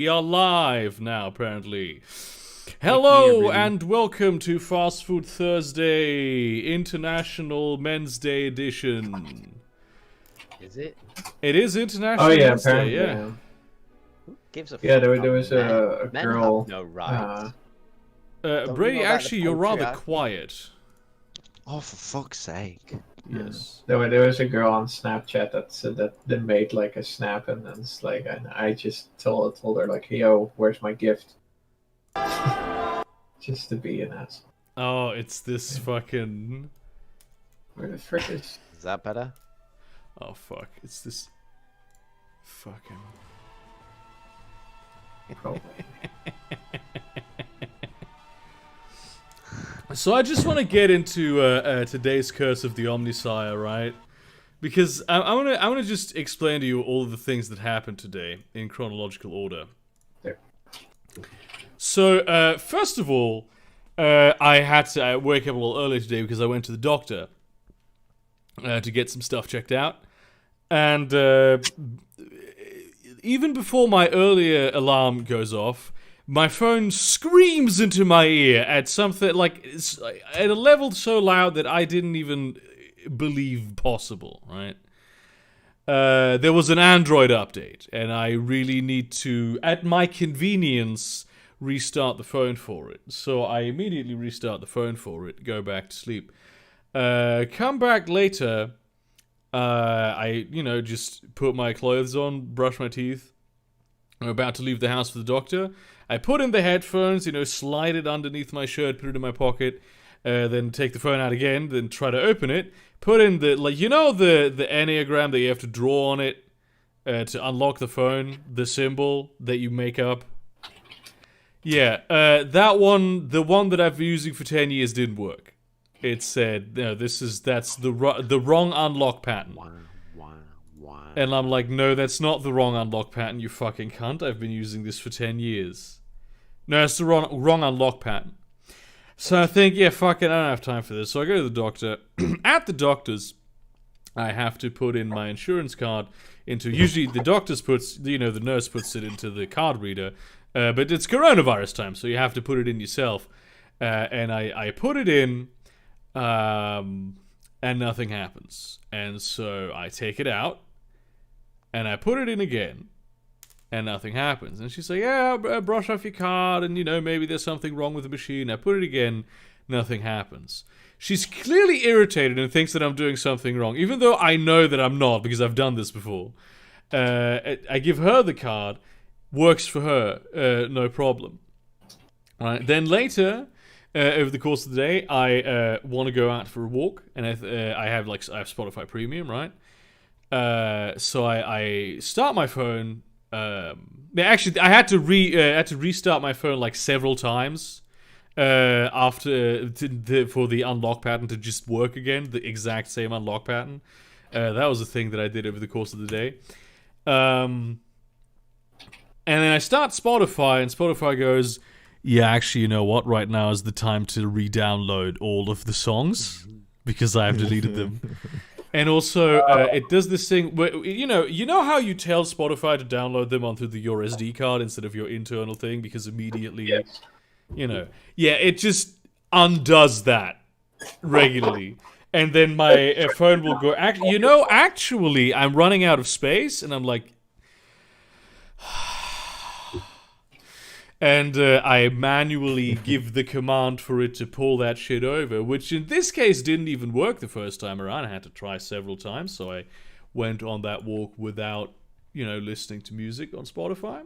We are live now, apparently. Hello and welcome to Fast Food Thursday, International Men's Day edition. Is it? It is International Men's Day, apparently, yeah. Who gives a Yeah, fuck there about was men? a Men girl. have no rights. Brady, you know about the actually, you're rather patriarchy? quiet. Oh, for fuck's sake. Yes. There was a girl on Snapchat that said that made like a snap, and then it's like, and I just told her like, hey, yo, where's my gift? Just to be an ass. Oh, it's this fucking... Where the frick is? Is that better? Oh, fuck. It's this... fucking... Probably. So I just want to get into today's Curse of the Omnisire, right? Because I want to just explain to you all of the things that happened today in chronological order. There. So first of all, I had to wake up a little early today because I went to the doctor to get some stuff checked out, and even before my earlier alarm goes off, my phone screams into my ear at something like at a level so loud that I didn't even believe possible, right? There was an Android update, and I really need to, at my convenience, restart the phone for it. So I immediately restart the phone for it, go back to sleep. Come back later, I, just put my clothes on, brush my teeth. I'm about to leave the house for the doctor. I put in the headphones, slide it underneath my shirt, put it in my pocket, then take the phone out again, then try to open it. Put in the, the Enneagram that you have to draw on it to unlock the phone, the symbol that you make up. Yeah, that one, the one that I've been using for 10 years didn't work. It said, no, that's the wrong unlock pattern. Wow. And I'm like, no, that's not the wrong unlock pattern, you fucking cunt. I've been using this for 10 years. No, it's the wrong unlock pattern. So I think, yeah, fuck it, I don't have time for this. So I go to the doctor. At the doctor's, I have to put in my insurance card into, usually the doctor's puts, the nurse puts it into the card reader. But it's coronavirus time, so you have to put it in yourself. And I put it in, and nothing happens. And so I take it out, and I put it in again, and nothing happens. And she's like, yeah, brush off your card, and, maybe there's something wrong with the machine. I put it again, nothing happens. She's clearly irritated and thinks that I'm doing something wrong, even though I know that I'm not, because I've done this before. I give her the card, works for her, no problem. Right. Then later, over the course of the day, I want to go out for a walk, and I have Spotify Premium, right? So I start my phone. Actually, I had to restart my phone like several times after for the unlock pattern to just work again, the exact same unlock pattern. That was a thing that I did over the course of the day. And then I start Spotify, and Spotify goes, yeah, actually, you know what? Right now is the time to re-download all of the songs because I have deleted them. And also, it does this thing where, you know how you tell Spotify to download them onto your SD card instead of your internal thing because immediately, Yes. yeah, it just undoes that regularly. And then my phone will go, actually, I'm running out of space, and I'm like, and I manually give the command for it to pull that shit over, which in this case didn't even work the first time around. I had to try several times, so I went on that walk without, listening to music on Spotify.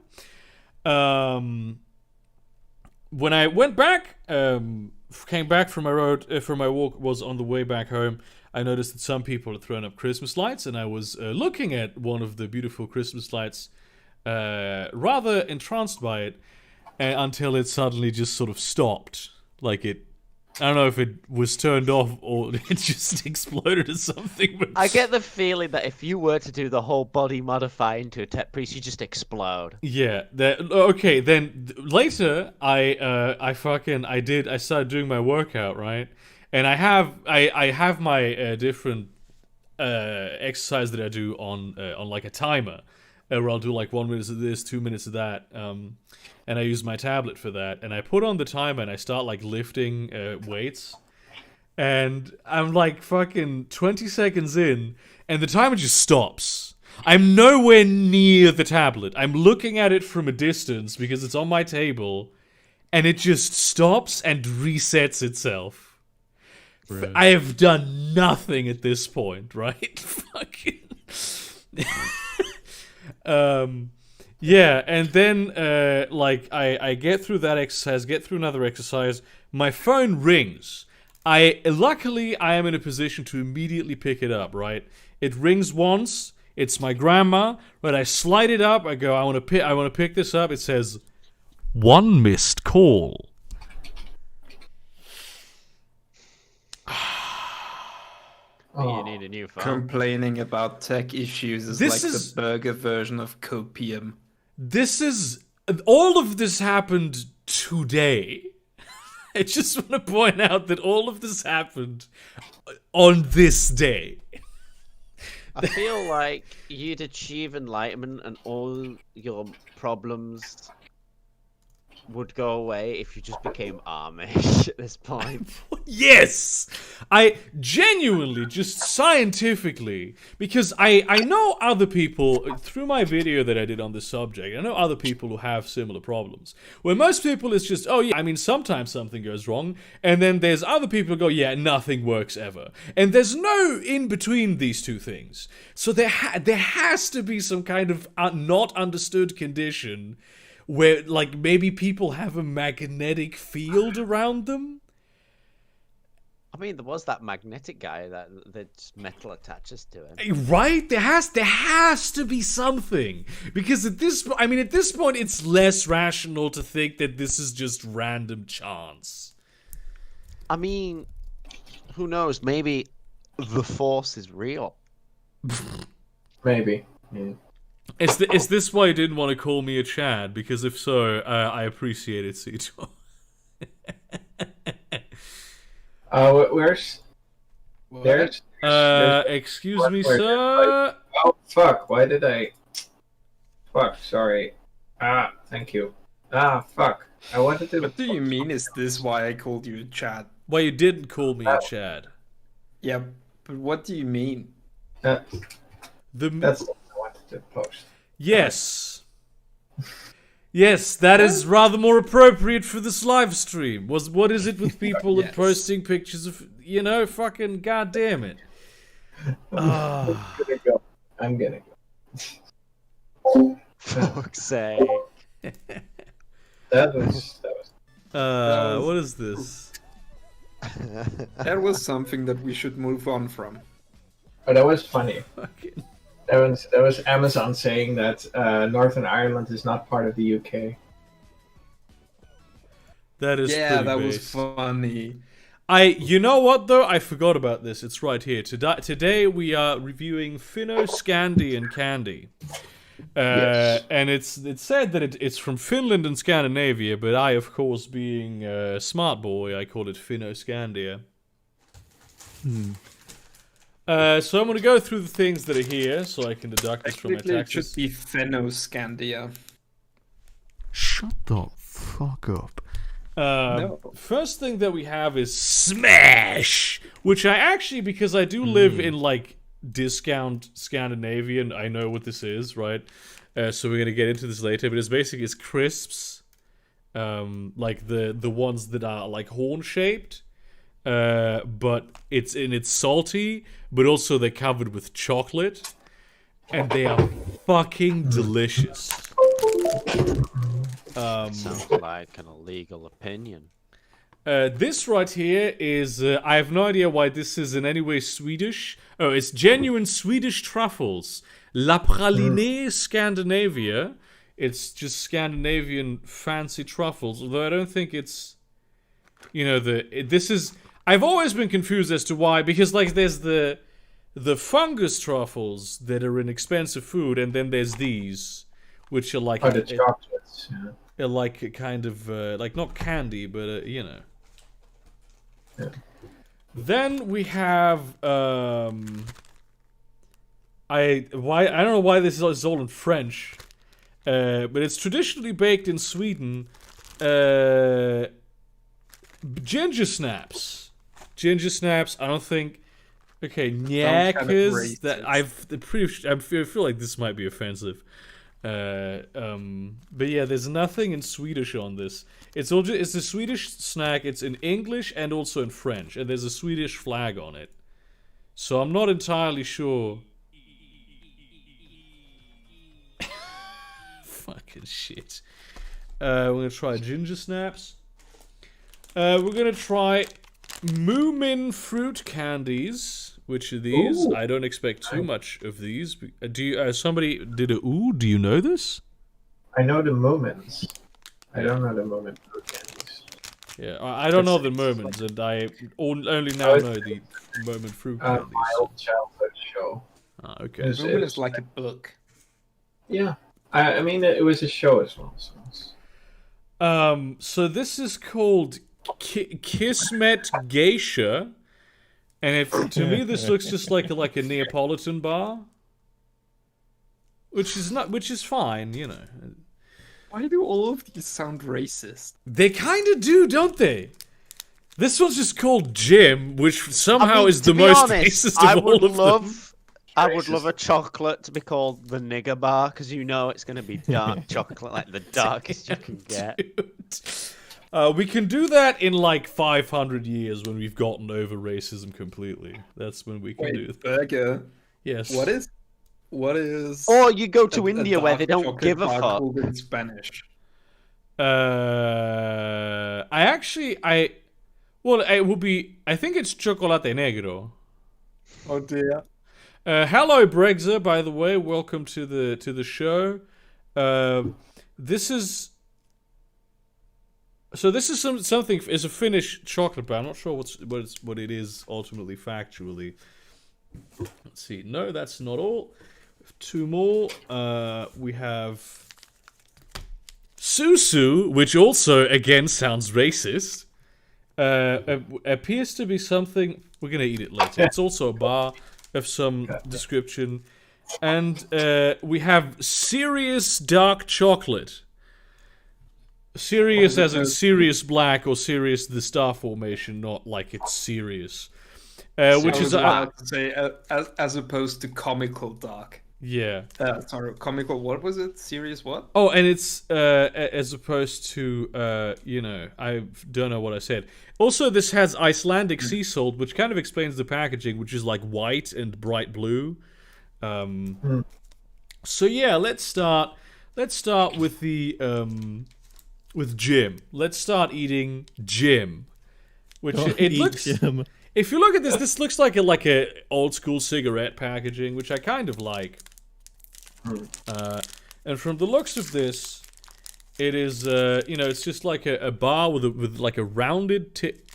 When I went back, came back from my walk, was on the way back home, I noticed that some people had thrown up Christmas lights, and I was looking at one of the beautiful Christmas lights, rather entranced by it, until it suddenly just sort of stopped. Like I don't know if it was turned off or it just exploded or something. But I get the feeling that if you were to do the whole body modifying to a tech priest, you just explode. yeah, okay. Then later, I started doing my workout, right? And I have my different exercise that I do on like a timer. where I'll do like 1 minute of this, 2 minutes of that, and I use my tablet for that, and I put on the timer and I start like lifting weights, and I'm like fucking 20 seconds in, and the timer just stops. I'm nowhere near the tablet. I'm looking at it from a distance because it's on my table, and it just stops and resets itself. Right. I have done nothing at this point, right? Fucking. Yeah, and then like I get through that exercise, get through another exercise. My phone rings. Luckily I am in a position to immediately pick it up. Right, it rings once. It's my grandma. Right, I slide it up. I go. I want to pick this up. It says, 1 missed call. You need a new phone. Complaining about tech issues is the burger version of copium. All of this happened today. I just want to point out that all of this happened on this day. I feel like you'd achieve enlightenment and all your problems would go away if you just became Amish at this point. Yes! I genuinely, just scientifically, because I know other people, through my video that I did on this subject, I know other people who have similar problems. Where most people it's just, oh yeah, I mean sometimes something goes wrong, and then there's other people who go, yeah, nothing works ever. And there's no in between these two things. So there has to be some kind of not understood condition where, like, maybe people have a magnetic field around them? I mean, there was that magnetic guy that metal attaches to him. Right? There has to be something. Because at this point, it's less rational to think that this is just random chance. I mean, who knows? Maybe the Force is real. Maybe. Yeah. Is this why you didn't want to call me a Chad? Because if so, I appreciate it, Cito. Where's... There's... excuse me, sir? Oh, fuck, why did I... Fuck, sorry. Thank you. Fuck. I wanted to... What do you mean, is this why I called you a Chad? Why you didn't call me a Chad? Yeah, but what do you mean? That's what I wanted to post. Yes. Yes, that is rather more appropriate for this live stream. What is it with people and posting pictures of, fucking goddamn it. I'm gonna go. Fuck's sake. That was what is this? That was something that we should move on from. Oh, that was funny. Fucking... That was Amazon saying that Northern Ireland is not part of the UK. That is that based. was funny. You know what though? I forgot about this. It's right here. Today we are reviewing Finnoscandian candy. Yes. And it's said that it's from Finland and Scandinavia, but I, of course, being a smart boy, I call it Finnoscandia. So I'm going to go through the things that are here, so I can deduct this from my Technically, it taxes. should be Finnoscandia. Shut the fuck up. No. First thing that we have is Smash, which I actually, because I do live in like discount Scandinavian, I know what this is, right? So we're gonna get into this later, but it's crisps, like the ones that are like horn shaped, but it's salty, but also they're covered with chocolate, and they are fucking delicious. Sounds like an illegal opinion. This right here is, I have no idea why this is in any way Swedish. Oh, it's genuine Swedish truffles. La Praline Scandinavia. It's just Scandinavian fancy truffles, although I don't think it's, this is, I've always been confused as to why, because like there's the fungus truffles that are in expensive food, and then there's these, which are like... Oh, the chocolates, yeah. Like a kind of, like not candy, but, Yeah. Then we have, I I don't know why this is all in French, but it's traditionally baked in Sweden. Ginger snaps. Ginger snaps. I don't think. Okay, nyakas. That I feel like this might be offensive. But yeah, there's nothing in Swedish on this. It's a Swedish snack. It's in English and also in French, and there's a Swedish flag on it. So I'm not entirely sure. Fucking shit. We're gonna try ginger snaps. We're gonna try Moomin fruit candies. Which are these? Ooh. I don't expect too much of these. Do you? Somebody did a ooh. Do you know this? I know the Moomins. I don't know the Moomin fruit candies. Yeah, I don't know the Moomins, and I only now know the Moomin fruit candies. My old childhood show. Ah, okay. Moomin is like a book. Yeah, I mean it was a show as well. So this is called Kismet Geisha, and to me this looks just like a Neapolitan bar, which is fine, you know. Why do all of these sound racist? They kind of do, don't they? This one's just called Jim, which somehow is the most racist of all of them. I would love a chocolate to be called the nigger bar, because you know it's going to be dark chocolate, like the darkest you can get. We can do that in like 500 years when we've gotten over racism completely. That's when we can do that. Burger. Yes. What is? Or you go to India where they don't give a fuck. In Spanish. It would be. I think it's chocolate negro. Oh dear. Hello, Bregza. By the way, welcome to the show. This is something. It's a Finnish chocolate bar. I'm not sure what it is ultimately factually. Let's see. No, that's not all. Two more. We have Susu, which also again sounds racist. Appears to be something. We're gonna eat it later. It's also a bar of some description. And we have Sirius Dark Chocolate. Sirius as in Sirius Black or Sirius the star formation, not like it's serious. Which is about to say as opposed to comical dark. Yeah. Sorry, comical. What was it? Serious what? Oh, and it's as opposed to I don't know what I said. Also, this has Icelandic sea salt, which kind of explains the packaging, which is like white and bright blue. So yeah, let's start with the with Jim. Let's start eating Jim, which it looks. Jim. If you look at this looks like a old school cigarette packaging, which I kind of like. And from the looks of this, it is it's just like a bar with like a rounded tip.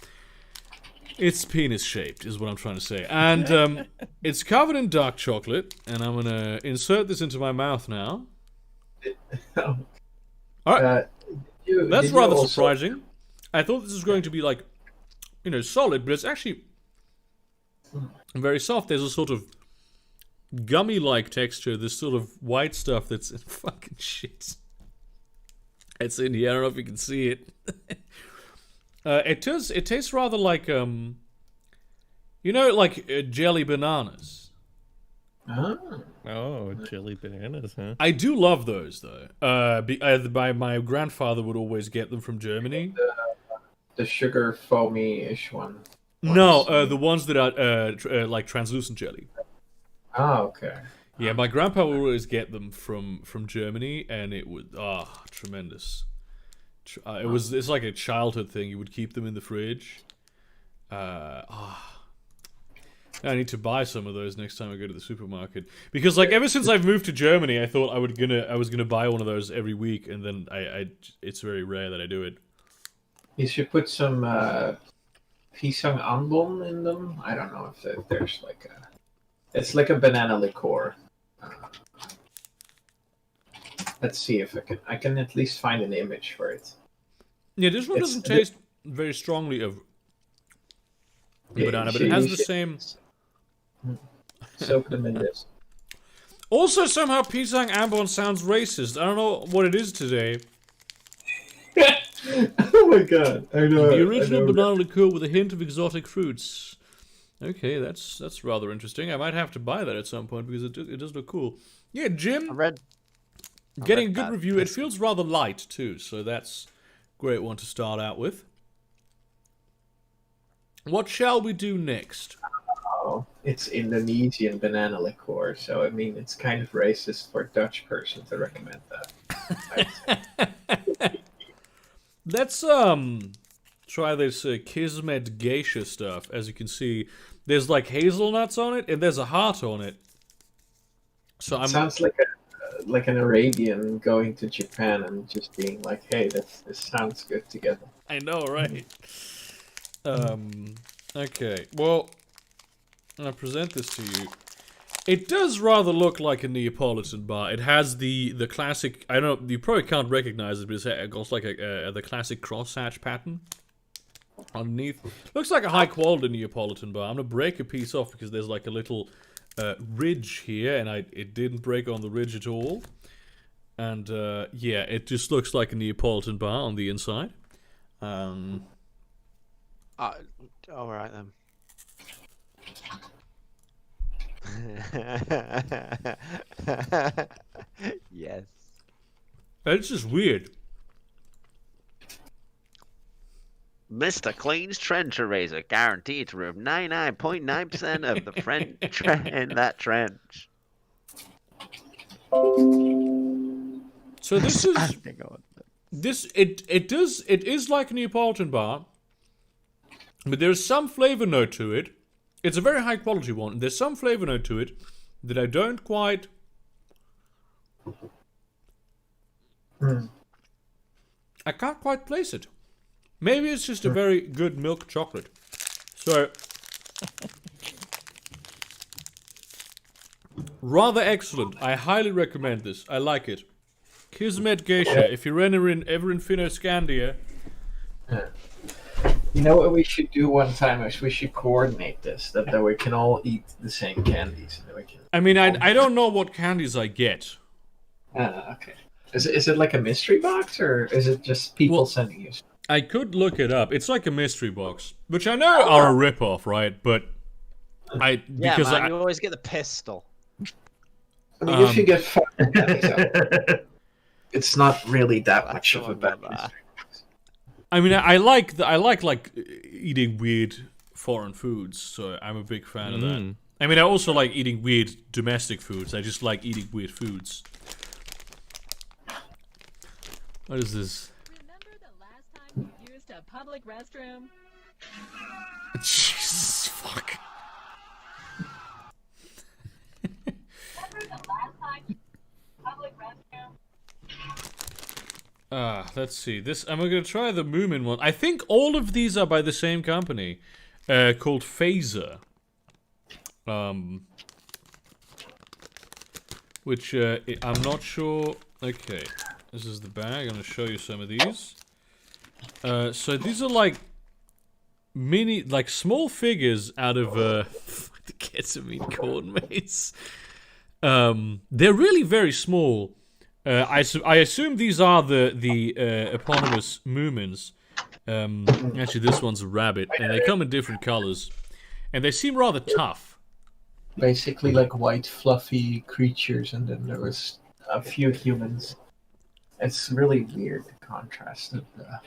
It's penis shaped, is what I'm trying to say, and it's covered in dark chocolate. And I'm gonna insert this into my mouth now. All right, that's rather surprising. I thought this was going to be like, solid, but it's actually very soft. There's a sort of gummy-like texture. This sort of white stuff that's fucking shit. It's in here. I don't know if you can see it. It tastes rather like jelly bananas. Oh, jelly bananas, huh? I do love those though. My grandfather would always get them from Germany. The sugar foamy-ish one. No, the ones that are like translucent jelly. Oh, okay. Yeah, my grandpa would always get them from Germany, and it would tremendous. It's like a childhood thing. You would keep them in the fridge. I need to buy some of those next time I go to the supermarket, because like ever since I've moved to Germany, I thought I was gonna buy one of those every week, and then it's very rare that I do it. You should put some pisang ambon in them. I don't know if there's it's like a banana liqueur. Let's see if I can at least find an image for it. Yeah, this one doesn't taste very strongly of banana, but it has the same. Soak them in this. Also, somehow Pisang Ambon sounds racist. I don't know what it is today. Oh my god! I know The original banana liqueur with a hint of exotic fruits. Okay, that's rather interesting. I might have to buy that at some point because it does look cool. Yeah, Jim. Getting a good review. It feels rather light too, so that's a great one to start out with. What shall we do next? Oh, it's Indonesian banana liqueur, so I mean it's kind of racist for a Dutch person to recommend that. Let's try this Kismet geisha stuff. As you can see, there's like hazelnuts on it, and there's a heart on it. So Sounds like an Arabian going to Japan and just being like, "Hey, this sounds good together." I know, right? Okay. Well, I'll present this to you. It does rather look like a Neapolitan bar. It has the classic. I don't know. You probably can't recognize it, but it got like the classic crosshatch pattern underneath. Looks like a high quality Neapolitan bar. I'm gonna break a piece off because there's like a little ridge here, and it didn't break on the ridge at all. And yeah, it just looks like a Neapolitan bar on the inside. All right then. Yes. It's just weird. Mr. Clean's trench eraser, guaranteed to remove 99.9% of the French in that trench. So this is it is like a Neapolitan bar, but there's some flavor note to it. It's a very high quality one. There's some flavor note to it that I don't quite. I can't quite place it. Maybe it's just a very good milk chocolate. So, rather excellent. I highly recommend this. I like it. Kismet geisha. If you're ever in Finnoscandia. You know what we should do one time is we should coordinate this, that we can all eat the same candies. And we can... I mean, I don't know what candies I get. Okay. Is it like a mystery box, or is it just people sending you? I could look it up. It's like a mystery box, which I know are a rip-off, right? But You always get the pistol. I mean, if you get fucking candies out, it's not really that much of a bad mystery. I mean, I like eating weird foreign foods, so I'm a big fan of that. I mean, I also like eating weird domestic foods. I just like eating weird foods. What is this? Remember the last time you used a public restroom? Jesus fuck. Remember the last time you used a public restroom? Let's see. I'm gonna try the Moomin one. I think all of these are by the same company, called Phaser. Which I'm not sure. Okay, this is the bag. I'm gonna show you some of these. So these are like small figures out of the ketamine corn maze. They're really very small. I assume these are the eponymous Moomins. Actually, this one's a rabbit, and they come in different colors, and they seem rather tough. Basically, like white, fluffy creatures, and then there was a few humans. It's really weird, the contrast of the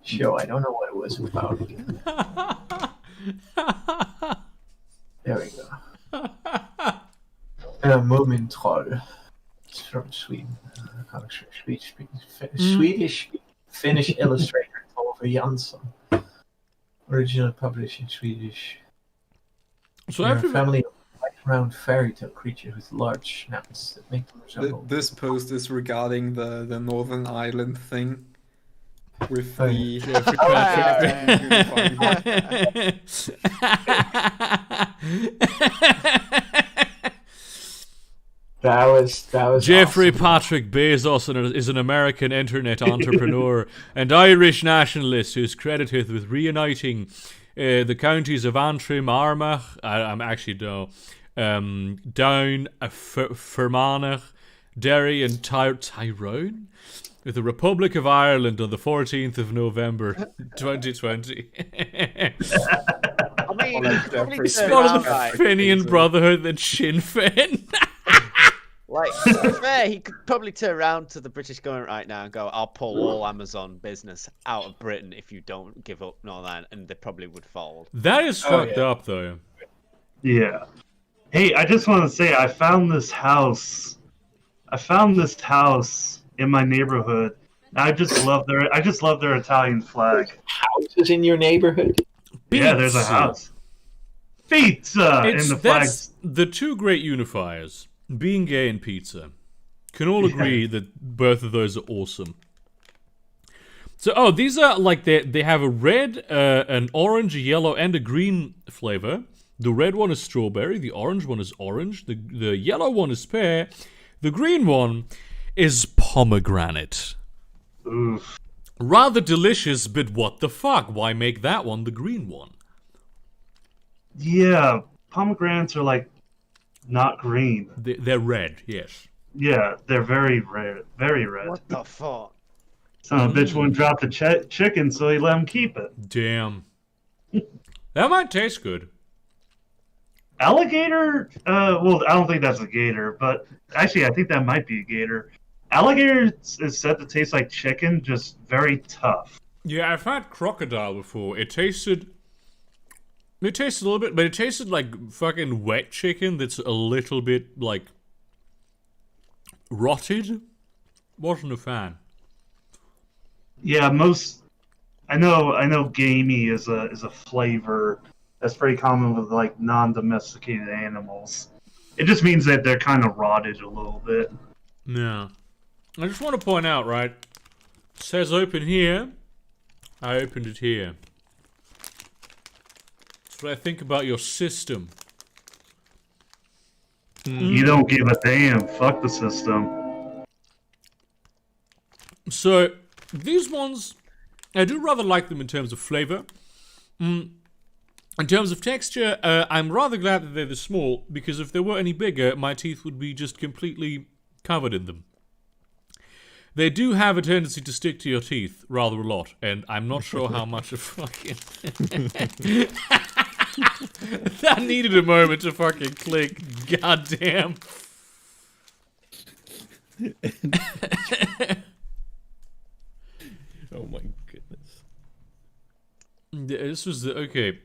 show. I don't know what it was about. There we go. Moomin Troll. It's from Sweden. Finnish illustrator Tove Jansson. Original published in Swedish. So They're a family of white round fairy tale creatures with large snouts that make them resemble. This post is regarding the Northern Ireland thing. With the That was Jeffrey awesome. Patrick Bezos is an American internet entrepreneur and Irish nationalist who is credited with reuniting the counties of Antrim, Armagh, I'm actually no, down Fermanagh, Derry, and Tyrone, with the Republic of Ireland on the 14th of November, 2020. I mean, Well, he like could probably Jeffrey's turn Part of around, the like, Fenian Brotherhood than Sinn Féin. like, to be fair, he could probably turn around to the British government right now and go, I'll pull all Amazon business out of Britain if you don't give up Northern Ireland, and they probably would fold. That is fucked up, though. Yeah. Hey, I just want to say I found this house. In my neighborhood. I just love their Italian flag. Houses in your neighborhood? Yeah, there's a house. Pizza in the flag. That's the two great unifiers, being gay and pizza. Can all agree that both of those are awesome. So, these are like they have a red, an orange, a yellow, and a green flavor. The red one is strawberry. The orange one is orange. The yellow one is pear. The green one is pomegranate. Oof. Rather delicious, but what the fuck? Why make that one the green one? Yeah, pomegranates are like not green. They're red, yes. Yeah, they're very red. Very red. What the fuck? Son of a bitch wouldn't drop the chicken, so he let him keep it. Damn. That might taste good. Alligator? Well, I don't think that's a gator, but actually, I think that might be a gator. Alligator is said to taste like chicken, just very tough. Yeah, I've had crocodile before. It tasted a little bit, but it tasted like fucking wet chicken that's a little bit, like, rotted. Wasn't a fan. Yeah, I know gamey is a flavor that's very common with like non-domesticated animals. It just means that they're kind of rotted a little bit. Yeah. I just want to point out, right? It says open here. I opened it here. That's what I think about your system. You don't give a damn. Fuck the system. So, these ones, I do rather like them in terms of flavor. In terms of texture, I'm rather glad that they're this small, because if they were any bigger, my teeth would be just completely covered in them. They do have a tendency to stick to your teeth rather a lot, and I'm not sure how much of fucking... That needed a moment to fucking click. Goddamn. Oh my goodness. This was the... Okay.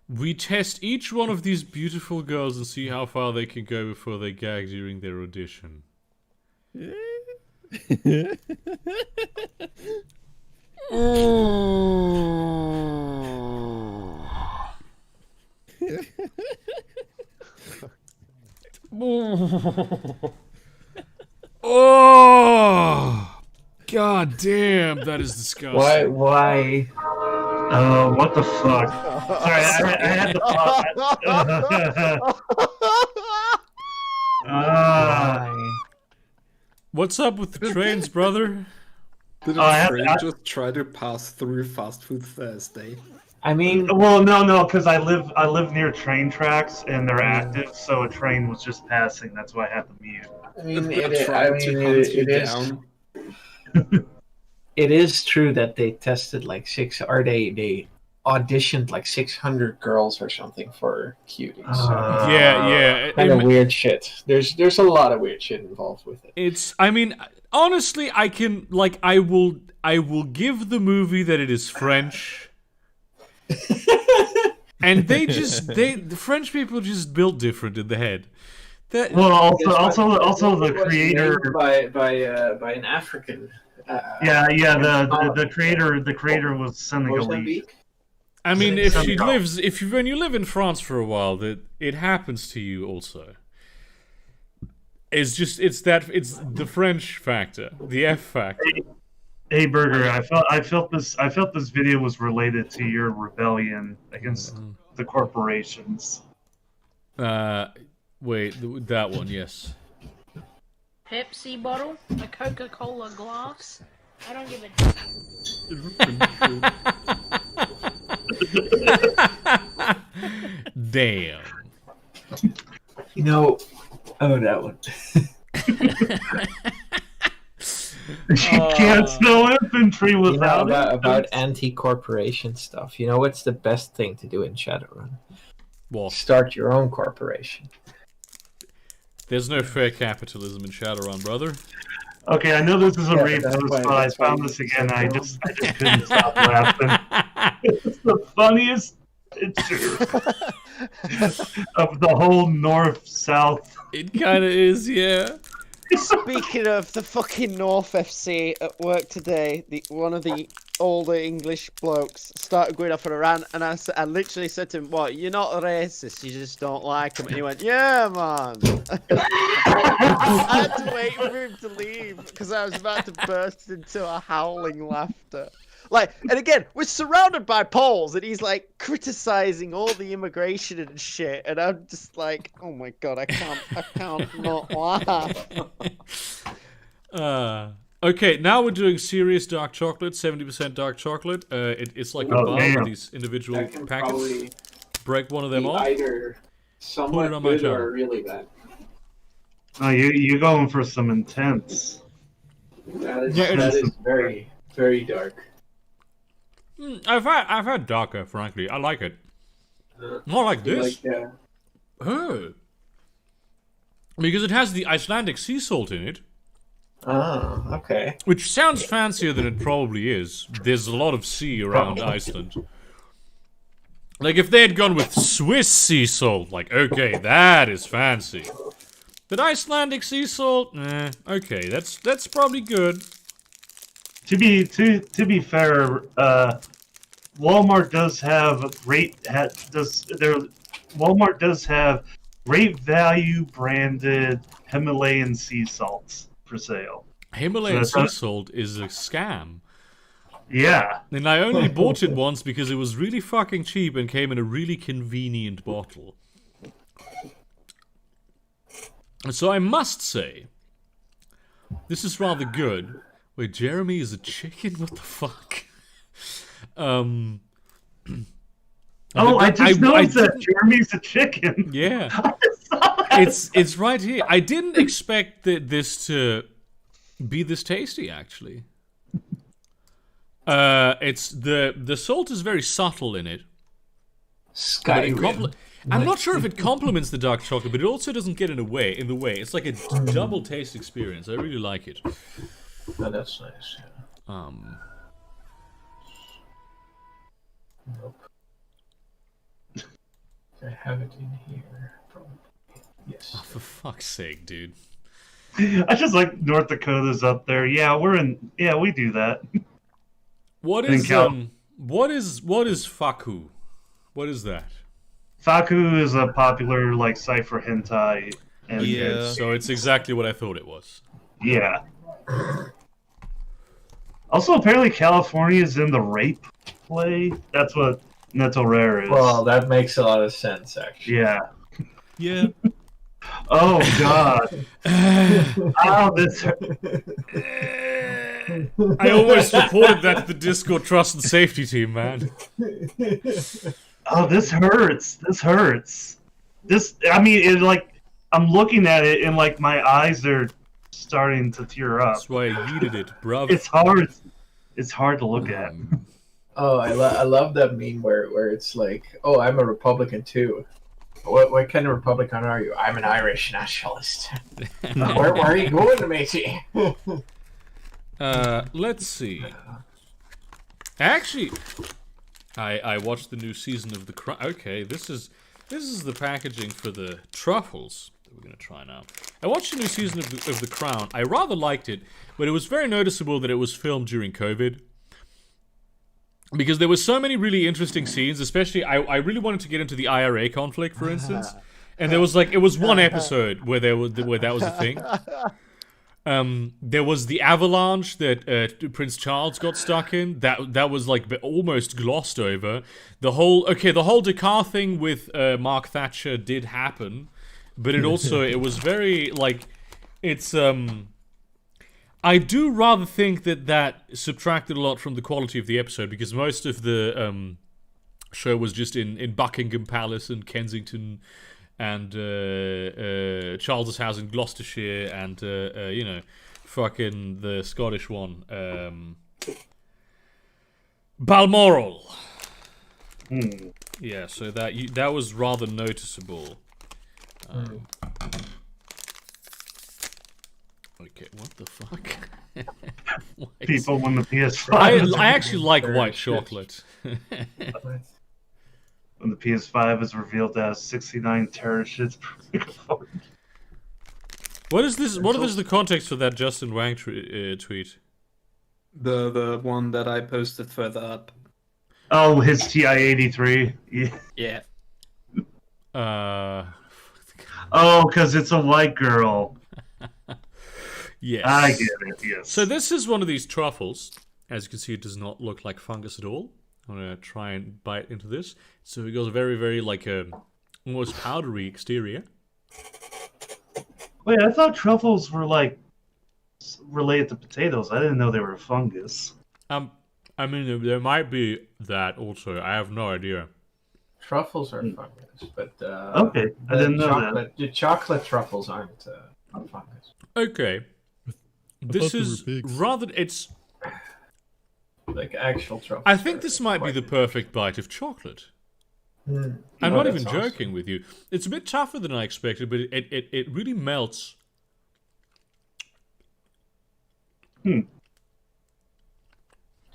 We test each one of these beautiful girls and see how far they can go before they gag during their audition. Oh, god damn, that is disgusting. Why? What the fuck? Sorry, I had to pause. Why? What's up with the trains, brother? Did I a have- train I- just try to pass through Fast Food Thursday? I mean, Well, no, because I live near train tracks and they're active, so a train was just passing. That's why I had to mute. It is true that they tested like they auditioned like 600 girls or something for cuties. Yeah. Kind of weird shit. There's a lot of weird shit involved with it. It's, I mean, honestly, I can, like, I will give the movie that it is French. And the French people just built different in the head. That, Well, also the creator. by an African. The creator was Senegalese. Mozambique? I mean, when you live in France for a while, that it happens to you also. It's the French factor, the F factor. Hey Burger, I felt this video was related to your rebellion against the corporations. Wait, that one, yes. Pepsi bottle, a Coca-Cola glass. I don't give a Damn. You know, oh, that one. You can't spell infantry without about anti-corporation stuff. You know what's the best thing to do in Shadowrun? What? Start your own corporation. There's no fair capitalism in Shadowrun, brother. Okay, I know this is a Yeah, rape that's host, why- but I that's why found you this again. I said just couldn't stop laughing. It's the funniest picture of the whole north-south. It kind of is, yeah. Speaking of the fucking North FC at work today, one of the older English blokes started going off on a rant, and I literally said to him, "What? You're not a racist. You just don't like him." And he went, "Yeah, man." I had to wait for him to leave because I was about to burst into a howling laughter. Like, and again, we're surrounded by Poles, and he's like criticizing all the immigration and shit, and I'm just like, oh my god, I can't not laugh. Okay, now we're doing serious dark chocolate, 70% dark chocolate. It's like a Oh, bar damn. with these individual That can packets. probably Break one of them be off. either somewhat on my good tongue. or really bad. Oh, you're going for some intense. That is, Yeah, it that is. is very, very dark. I've had darker, frankly. I like it. Not like this. Like, Oh. Because it has the Icelandic sea salt in it, oh, okay. which sounds fancier than it probably is. There's a lot of sea around Iceland. Like, if they had gone with Swiss sea salt, like, okay, that is fancy. But Icelandic sea salt, okay, that's probably good. To be fair, Walmart does have Walmart does have great value branded Himalayan sea salts for sale. Himalayan So sea salt is a scam. Yeah. And I only bought it once because it was really fucking cheap and came in a really convenient bottle. So I must say, this is rather good. Wait, Jeremy is a chicken? What the fuck? Oh, I just noticed that Jeremy's a chicken. Yeah. I saw that. It's right here. I didn't expect this to be this tasty, actually. It's the salt is very subtle in it. Skyrim. I'm not sure if it complements the dark chocolate, but it also doesn't get in the way. It's like a double taste experience. I really like it. Oh, that's nice. Yeah. Nope. I have it in here. Probably. Yes. Oh, for fuck's sake, dude. I just like North Dakota's up there. Yeah, we do that. What is Faku? What is that? Faku is a popular like cipher hentai. And Yeah. So it's exactly what I thought it was. Yeah. Also, apparently California is in the rape play. That's what Neto Rare is. Well, that makes a lot of sense, actually. Yeah. Yeah. Oh God. Oh, this. I almost reported that to the Discord Trust and Safety team, man. Oh, this hurts. This hurts. This. I mean, it like I'm looking at it and like my eyes are starting to tear up. That's why I yeeted it, bruv. It's hard. It's hard to look at. Oh, I love that meme where it's like, oh, I'm a Republican too. What kind of Republican are you? I'm an Irish nationalist. where are you going, matey? Let's see. Actually, I watched the new season of The Crown. Okay, this is the packaging for the truffles that we're gonna try now. I watched the new season of the Crown. I rather liked it, but it was very noticeable that it was filmed during COVID. Because there were so many really interesting scenes, especially I really wanted to get into the IRA conflict, for instance. And there was it was one episode where that was a thing. There was the avalanche that Prince Charles got stuck in. That was like almost glossed over. The whole Dakar thing with Mark Thatcher did happen, but it was very like it's I do rather think that subtracted a lot from the quality of the episode because most of the show was just in Buckingham Palace and Kensington and Charles's house in Gloucestershire and you know, fucking the Scottish one, Balmoral. Yeah, so that was rather noticeable. Okay, what the fuck? People when the PS5. I actually like white chocolate. When the PS5 is revealed to have 69 terashits per megabyte. What is this? What is the context for that Justin Wang tweet? The one that I posted further up. Oh, his TI-83. Yeah. Yeah. Oh, because it's a white girl. Yes. I get it, yes. So this is one of these truffles. As you can see, it does not look like fungus at all. I'm gonna try and bite into this. So it goes very, very like a almost powdery exterior. Wait, I thought truffles were like related to potatoes. I didn't know they were fungus. I mean, there might be that also. I have no idea. Truffles are fungus, but okay, I didn't know that. The chocolate truffles aren't fungus. Okay, this is rather. It's like actual truffles. I think this might be the perfect bite of chocolate. I'm not even joking with you. It's a bit tougher than I expected, but it really melts.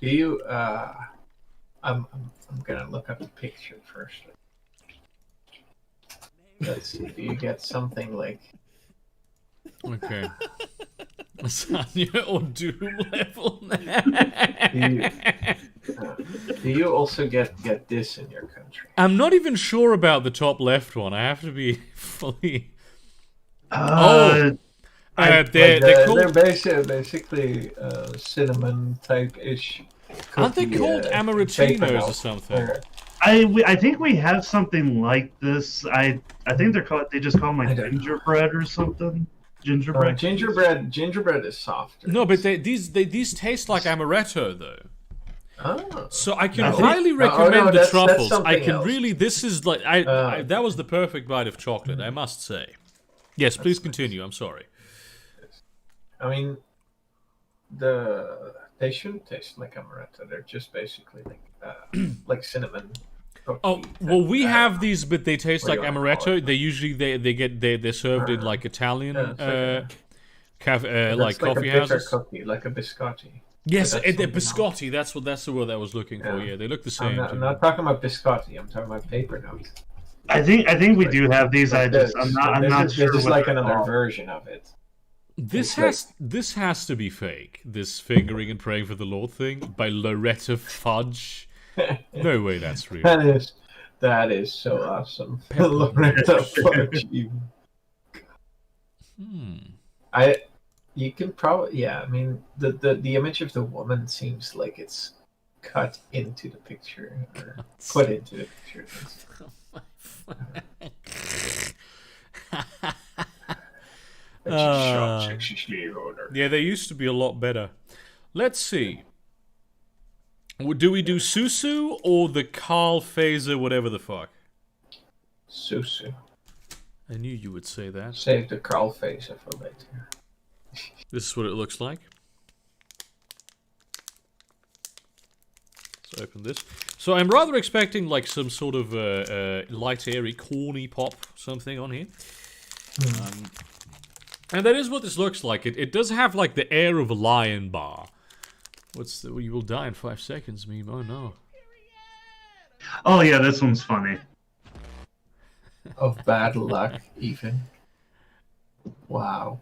Do you? I'm gonna look up the picture first. Let's see. Do you get something like? Okay. Lasagna or Doom level. Do you also get this in your country? I'm not even sure about the top left one. I have to be fully. They're called... basically cinnamon type ish. Aren't they called amaratinos or something? I think we have something like this. I think they're called. They just call them like gingerbread or something. Gingerbread. Gingerbread is softer. No, but these taste like amaretto though. Oh. So I can highly recommend the truffles. I can else. really. This is like that was the perfect bite of chocolate. I must say. Yes, please continue. I'm sorry. I mean, they shouldn't taste like amaretto. They're just basically like cinnamon. Oh well, we have these, but they taste like amaretto. They usually they're served in like Italian like coffee houses. Cookie, like a biscotti. Yes, biscotti. That's the word I was looking for. Yeah, they look the same. I'm not talking about biscotti. I'm talking about paper notes. I think we do have these. I'm not sure. This is like another version of it. This has to be fake. This fingering and praying for the Lord thing by Loretta Fudge. No way, that's real. That is so awesome. Loretta Fudge. You can probably I mean the image of the woman seems like it's cut into the picture or put into the picture. Yeah, they used to be a lot better. Let's see. Do we do Susu or the Carl Phaser, whatever the fuck? Susu. I knew you would say that. Save the Carl Phaser for later. This is what it looks like. Let's open this. So I'm rather expecting like some sort of light, airy, corny pop something on here. And that is what this looks like. It does have like the air of a lion bar. You will die in 5 seconds, meme. Oh no. Oh yeah, this one's funny. Of bad luck, even. Wow.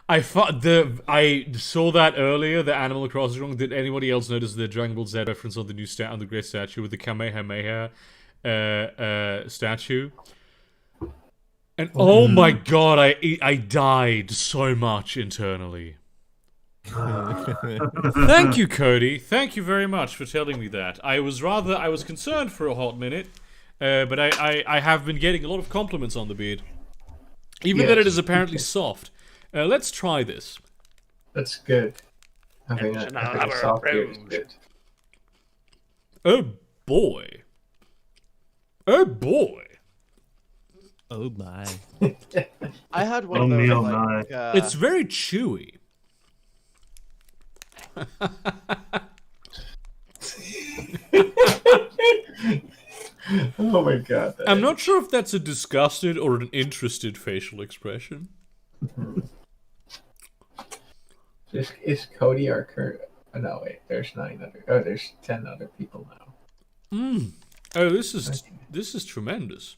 I saw that earlier. The Animal Crossing wrong. Did anybody else notice the Dragon Ball Z reference on the new on the great statue with the Kamehameha statue? And oh my god, I died so much internally. Thank you, Cody. Thank you very much for telling me that. I was concerned for a hot minute, but I have been getting a lot of compliments on the beard, even that it is apparently soft. Let's try this. That's good. Having a soft beard is good. Oh boy. Oh boy. Oh my. I had one Oh of those. me, oh Like, It's very chewy. Oh my god. I'm not sure if that's a disgusted or an interested facial expression. Is Cody our current? Oh, no, wait. There's 9 other. Oh, there's 10 other people now. Oh, this is tremendous.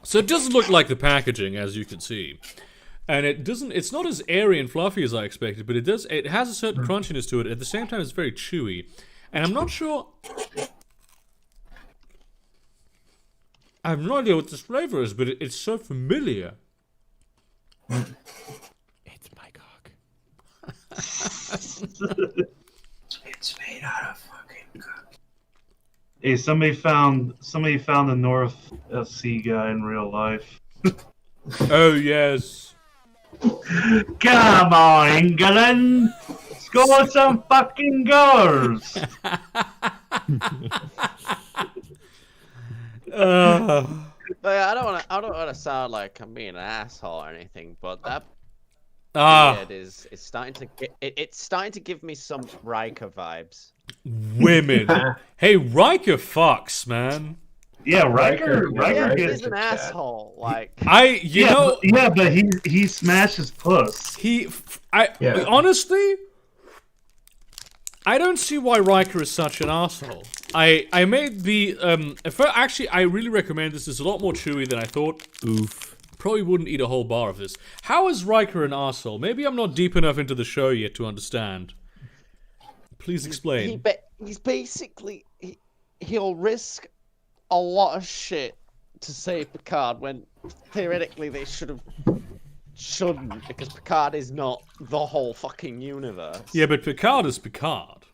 So it doesn't look like the packaging, as you can see, and it's not as airy and fluffy as I expected, but it has a certain crunchiness to it. At the same time, it's very chewy, and I'm not sure. I have no idea what this flavor is, but it's so familiar. It's my cock. It's made out of fucking cock. Hey, somebody found a North Sea guy in real life. Oh yes. Come on, England! Score some fucking goals! But I don't want to sound like I'm being an asshole or anything, but that beard is it's starting to give me some Riker vibes. Women. Hey, Riker fucks, man. Yeah, Riker He's gets an asshole. Like but he smashes puss. Honestly, I don't see why Riker is such an asshole. I made the actually I really recommend this. It's a lot more chewy than I thought. Oof. Probably wouldn't eat a whole bar of this. How is Riker an asshole? Maybe I'm not deep enough into the show yet to understand. Please explain. He's basically he'll risk a lot of shit to save Picard when theoretically they shouldn't, because Picard is not the whole fucking universe. Yeah, but Picard is Picard.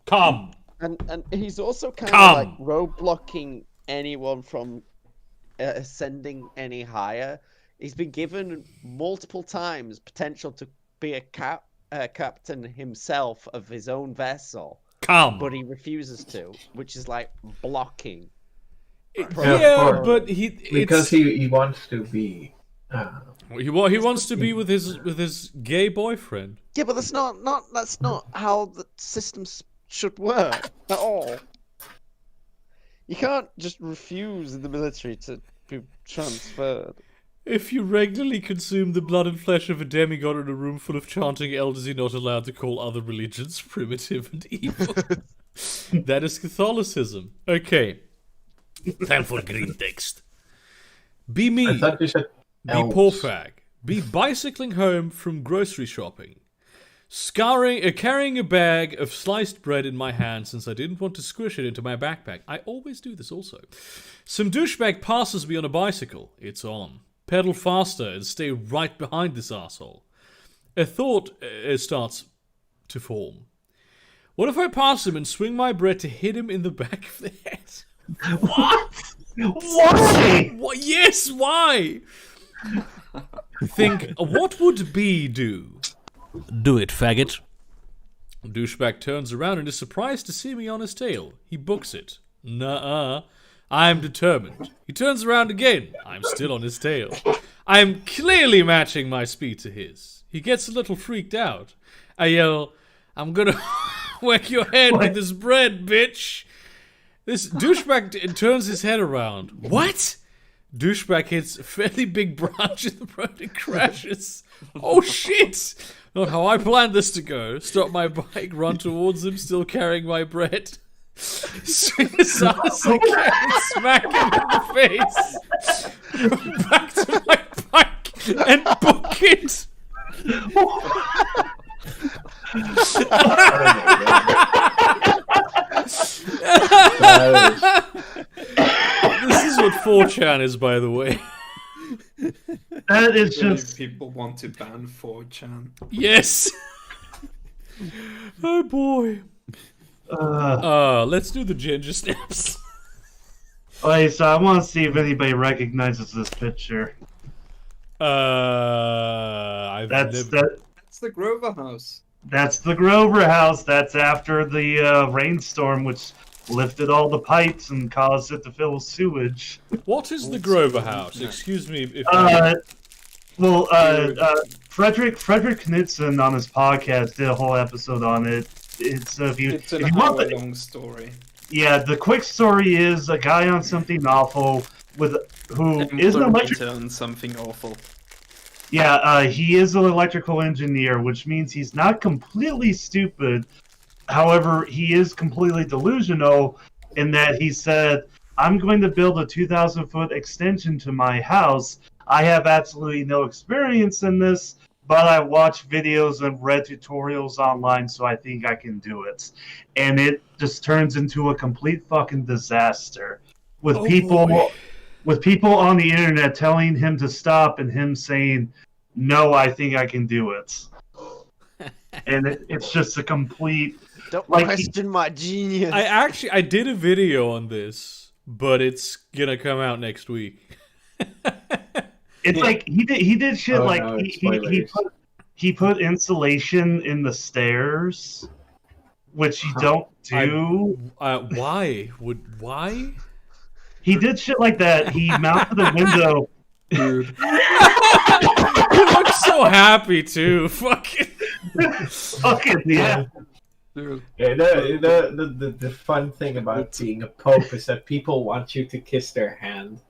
Come. And he's also kind of like roadblocking anyone from ascending any higher. He's been given multiple times potential to be a captain himself of his own vessel. But he refuses to, which is like blocking. But he wants to be. He wants to be with his gay boyfriend. Yeah, but that's not how the systems should work at all. You can't just refuse in the military to be transferred. If you regularly consume the blood and flesh of a demigod in a room full of chanting elders, you're not allowed to call other religions primitive and evil. That is Catholicism. Okay. Time for green text. Be me. I thought you said be elves. poor fag. Be bicycling home from grocery shopping. Carrying a bag of sliced bread in my hand since I didn't want to squish it into my backpack. I always do this also. Some douchebag passes me on a bicycle. It's on. Pedal faster and stay right behind this asshole. A thought starts to form. What if I pass him and swing my bread to hit him in the back of the head? What? Why? Yes, why? Think, what would B do? Do it, faggot. Douchebag turns around and is surprised to see me on his tail. He books it. Nuh-uh. I am determined. He turns around again. I'm still on his tail. I am clearly matching my speed to his. He gets a little freaked out. I yell, I'm gonna whack your head with this bread, bitch. This douchebag turns his head around. What? Douchebag hits a fairly big branch in the road and crashes. Oh shit! Not how I planned this to go. Stop my bike, run towards him, still carrying my bread. Swing his ass again and smack him in the face. Run back to my bike and book it. This is what 4chan is, by the way. That is Really, just people want to ban 4chan. Yes. Oh boy. Let's do the ginger snaps. Okay, so I want to see if anybody recognizes this picture. That's the Grover house. That's the Grover house. That's after the rainstorm, which lifted all the pipes and caused it to fill with sewage. What is the Grover House? Excuse me if Frederick Knudsen on his podcast did a whole episode on it. It's if you want the long story. Yeah, the quick story is a guy on something awful who is an electrical. On something awful. Yeah, he is an electrical engineer, which means he's not completely stupid. However, he is completely delusional in that he said, "I'm going to build a 2,000-foot extension to my house. I have absolutely no experience in this, but I watched videos and read tutorials online, so I think I can do it." And it just turns into a complete fucking disaster with people on the internet telling him to stop and him saying, "No, I think I can do it." And it's just a complete. Don't question my genius. I did a video on this, but it's gonna come out next week. It's like he did shit he put insulation in the stairs, which you don't do. Why? Why? He did shit like that. He mounted a window. Dude. You look so happy too. Fucking yeah. Dude. Yeah, the fun thing about being a pope is that people want you to kiss their hand,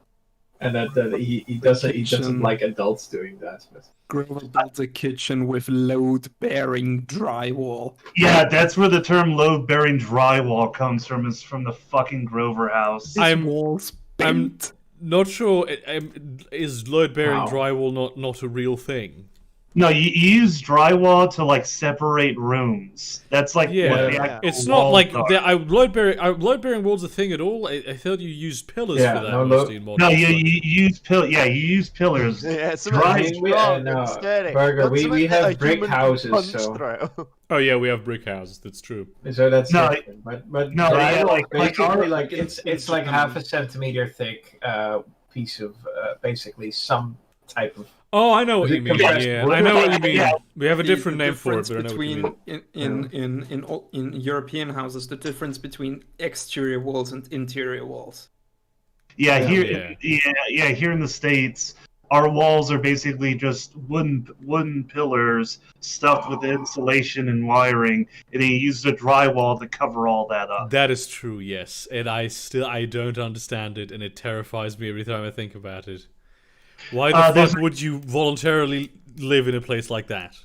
and that he doesn't like adults doing that. But... Grover built a kitchen with load-bearing drywall. Yeah, that's where the term load-bearing drywall comes from. Is from the fucking Grover House. I'm not sure. Is load-bearing drywall not a real thing? No, you use drywall to like separate rooms. That's like what the actual it's not like load-bearing walls a thing at all. I thought you used pillars for that. You use pillars. Yeah, Burger, we have brick houses, so. Oh yeah, we have brick houses. That's true. So that's different. But no, basically, it's like half a centimeter thick piece of basically some type of. Oh, I know what you mean. Yeah, I know what you mean. We have a different name for it, but I know what you mean. In European houses, the difference between exterior walls and interior walls. Yeah, here in the States, our walls are basically just wooden pillars stuffed with insulation and wiring, and they use the drywall to cover all that up. That is true, yes. And I don't understand it, and it terrifies me every time I think about it. Why the fuck would you voluntarily live in a place like that?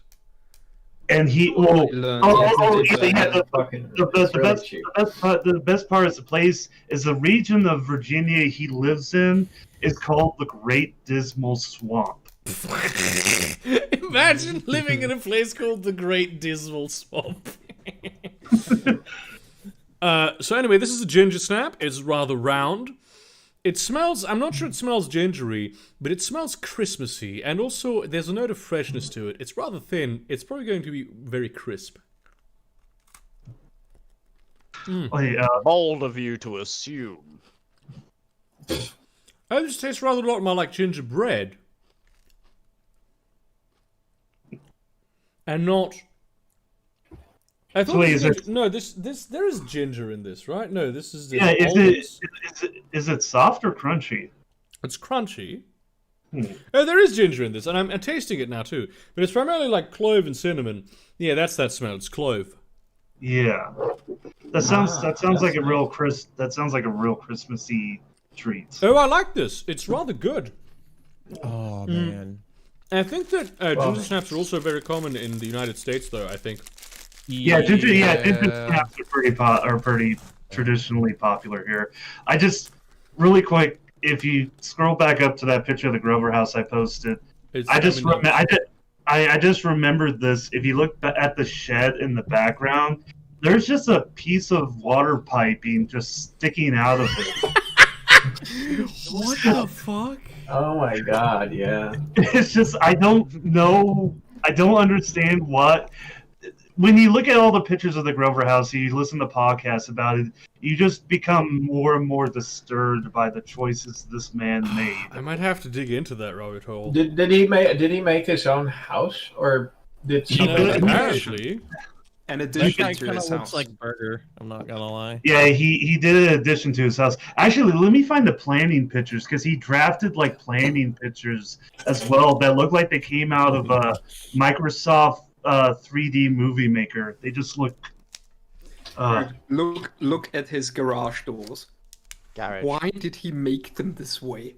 And the best part of the place is the region of Virginia he lives in is called the Great Dismal Swamp. Imagine living in a place called the Great Dismal Swamp. So anyway, this is a ginger snap. It's rather round. It smells, I'm not sure it smells gingery, but it smells Christmassy, and also there's a note of freshness to it. It's rather thin. It's probably going to be very crisp. Bold of you to assume. Oh, this tastes rather a lot more like gingerbread. And not... I thought there is ginger in this, right? No, this is is it soft or crunchy? It's crunchy. Oh, there is ginger in this, and I'm tasting it now too. But it's primarily like clove and cinnamon. Yeah, that's that smell. It's clove. Yeah, that sounds like a real Christmassy treat. Oh, I like this. It's rather good. Oh man. I think that ginger snaps are also very common in the United States, though. I think. Yeah, ginger snaps are pretty traditionally popular here. I just really quick, if you scroll back up to that picture of the Grover House I posted, I just remembered this. If you look at the shed in the background, there's just a piece of water piping just sticking out of it. What the fuck? Oh my god, yeah. It's just I don't understand what. When you look at all the pictures of the Grover House, you listen to podcasts about it, you just become more and more disturbed by the choices this man made. I might have to dig into that rabbit hole. Did he make his own house, or did somebody? Apparently. an That addition guy to kind of his looks house. like Burger. I'm not gonna lie. Yeah, he did an addition to his house. Actually, let me find the planning pictures because he drafted like planning pictures as well that look like they came out of Microsoft 3D Movie Maker. They just look. Look at his garage doors. Garage. Why did he make them this way?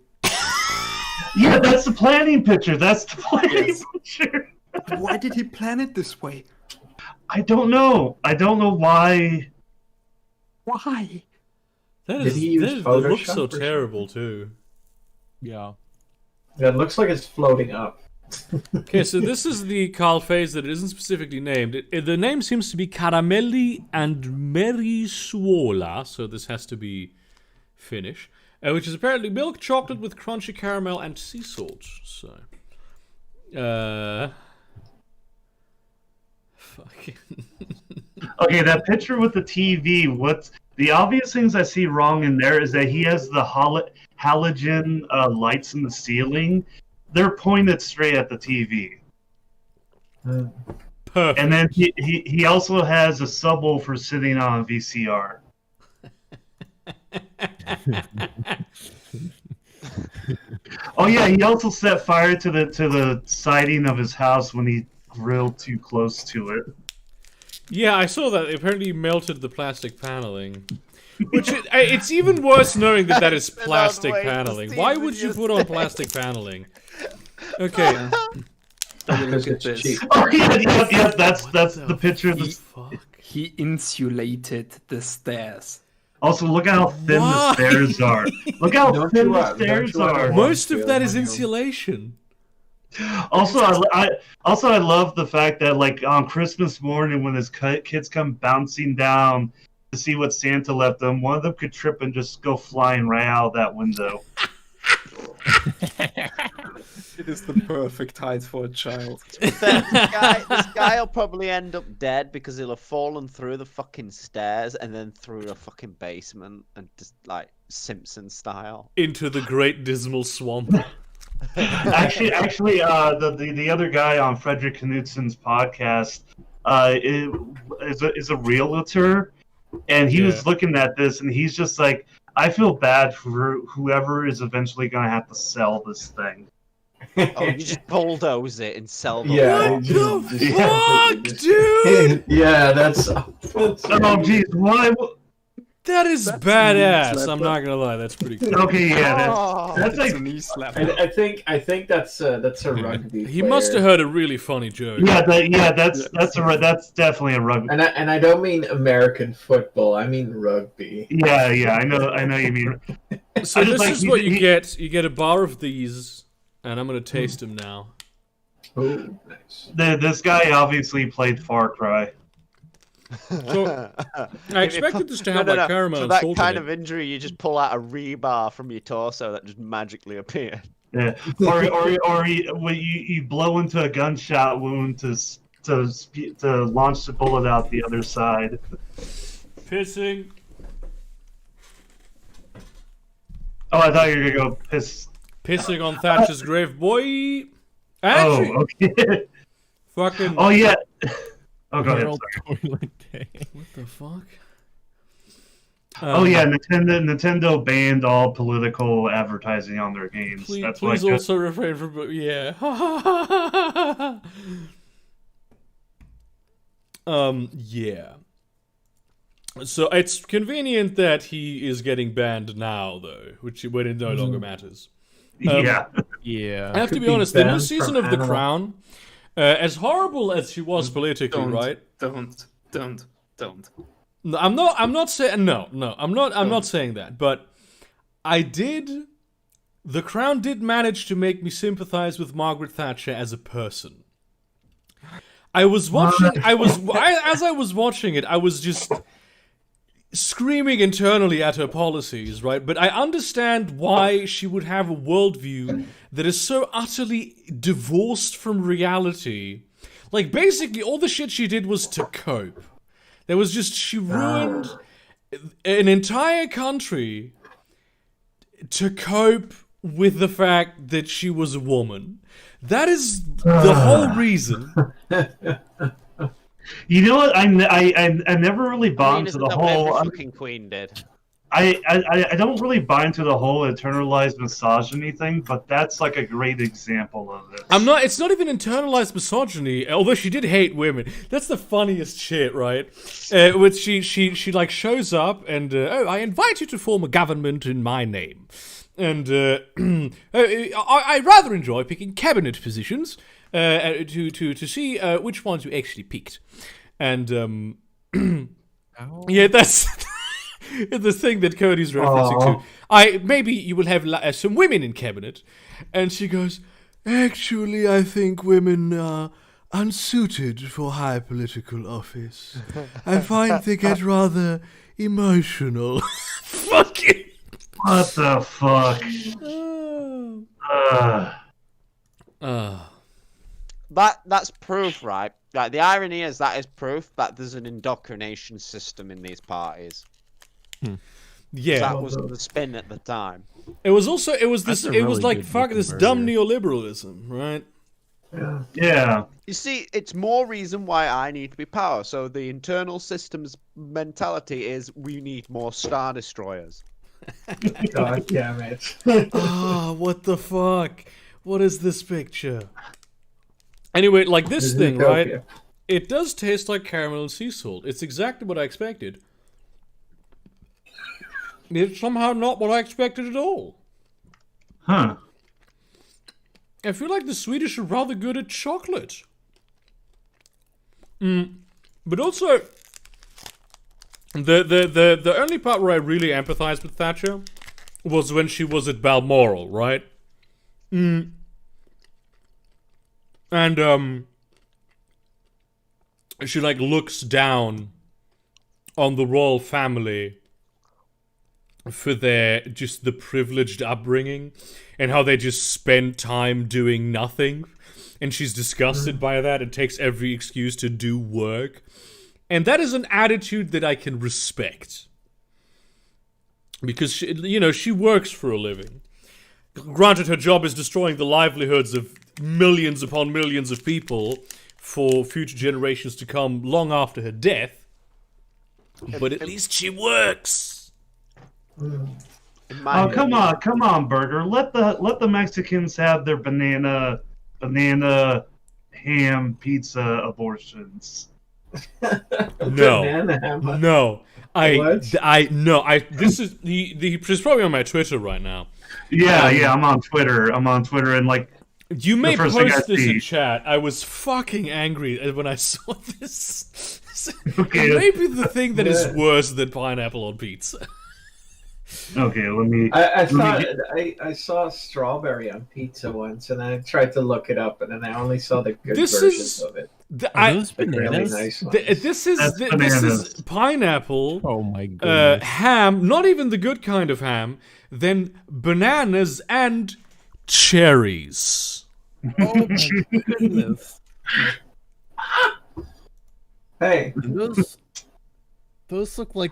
Yeah, that's the planning picture. That's the planning Yes. picture. Why did he plan it this way? I don't know. I don't know why. Why? That Did he use it looks Photoshop so or terrible too. Yeah. Yeah, it looks like it's floating up. Okay, so this is the Carl phase that isn't specifically named. The name seems to be Caramelli and Merisuola, so this has to be Finnish, which is apparently milk chocolate with crunchy caramel and sea salt. So, fucking. Okay, that picture with the TV. What's the obvious things I see wrong in there is that he has the halogen lights in the ceiling. They're pointed straight at the TV. Perfect. And then he also has a subwoofer sitting on a VCR. Oh yeah, he also set fire to the siding of his house when he grilled too close to it. Yeah, I saw that. Apparently, he melted the plastic paneling. Which it's even worse knowing that that is plastic paneling. Why would you put on plastic paneling? Okay. Look at this. Oh yeah, that's the picture of the. He insulated the stairs. Also, look at how thin the stairs are. Look how thin the stairs are. Most of that is insulation. Also, I love the fact that like on Christmas morning when his kids come bouncing down to see what Santa left them, one of them could trip and just go flying right out of that window. It is the perfect height for a child. This guy will probably end up dead because he'll have fallen through the fucking stairs and then through a fucking basement and just like Simpson style into the great dismal swamp. actually, the other guy on Frederick Knutson's podcast is a realtor, and he was looking at this, and he's just like, I feel bad for whoever is eventually going to have to sell this thing. Oh, you just bulldoze it and sell the Yeah, Fuck, dude! Yeah, that's. Oh, jeez, why? That is badass. I'm not gonna lie, that's pretty cool. Okay, yeah, that's like a knee slap. I think that's a rugby. He must have heard a really funny joke. that's definitely a rugby. And I don't mean American football. I mean rugby. Yeah, I know you mean. So this is what you get. You get a bar of these, and I'm gonna taste them now. Oh, nice. This guy obviously played Far Cry. So, I expected this to have like caramel For and that salt kind in of it. injury, you just pull out a rebar from your torso that just magically appeared. Yeah, or you blow into a gunshot wound to launch the bullet out the other side. Pissing. Oh, I thought you were gonna go piss. Pissing on Thatcher's grave, boy. Actually, Oh, okay. fucking. Oh yeah. Oh, go ahead. World Sorry. Toilet Day. What the fuck? Oh yeah, Nintendo banned all political advertising on their games. Please, That's please why. also refrain from. Yeah. Yeah. So it's convenient that he is getting banned now, though, when it no longer matters. Yeah. Yeah. I have to Could be be honest. The new banned season from of The Animal. Crown, as horrible as she was politically, right? Don't. No, I'm not saying no. I'm not saying that. But The Crown did manage to make me sympathize with Margaret Thatcher as a person. As I was watching it, I was just screaming internally at her policies, right? But I understand why she would have a worldview that is so utterly divorced from reality. Like, basically, all the shit she did was to cope. She ruined an entire country to cope with the fact that she was a woman. That is the whole reason. You know what? I never really bought into isn't the that what every whole. fucking queen did? I don't really buy into the whole internalized misogyny thing, but that's like a great example of it. It's not even internalized misogyny, although she did hate women. That's the funniest shit, right? Which she like shows up and, oh, I invite you to form a government in my name. And, I rather enjoy picking cabinet positions, to see, which ones you actually picked. And, yeah, that's the thing that Cody's referencing to. Maybe you will have some women in cabinet. And she goes, actually, I think women are unsuited for high political office. I find they get rather emotional. Fucking. What the fuck? That's proof, right? Like, the irony is that is proof that there's an indoctrination system in these parties. Yeah, That was the spin at the time. it was this. That's a It was really like good fuck looking this dumb burger. neoliberalism, right? Yeah. You see, it's more reason why I need to be power. So the internal systems mentality is we need more Star Destroyers. God damn it. Ah, what the fuck? What is this picture? Anyway, like this thing, right? It does taste like caramel and sea salt. It's exactly what I expected. It's somehow not what I expected at all. Huh. I feel like the Swedish are rather good at chocolate. But also, the only part where I really empathized with Thatcher was when she was at Balmoral, right? And she like looks down on the royal family for their just the privileged upbringing and how they just spend time doing nothing, and she's disgusted by that and takes every excuse to do work. And that is an attitude that I can respect, because she works for a living. Granted, her job is destroying the livelihoods of millions upon millions of people for future generations to come long after her death, but at least she works. Oh, come on, Burger. Let the Mexicans have their banana ham pizza abortions. No. This is he's probably on my Twitter right now. Yeah, I'm on Twitter. And like, you may first thing post I this in see- chat. I was fucking angry when I saw this. Okay. It may be the thing that is worse than pineapple on pizza. Okay, let me. I saw strawberry on pizza once, and I tried to look it up, and then I only saw the good versions of it. Those bananas? Really nice ones. This is bananas. pineapple, Oh my goodness. ham, not even the good kind of ham, then bananas and cherries. Oh my goodness. Hey, Those look like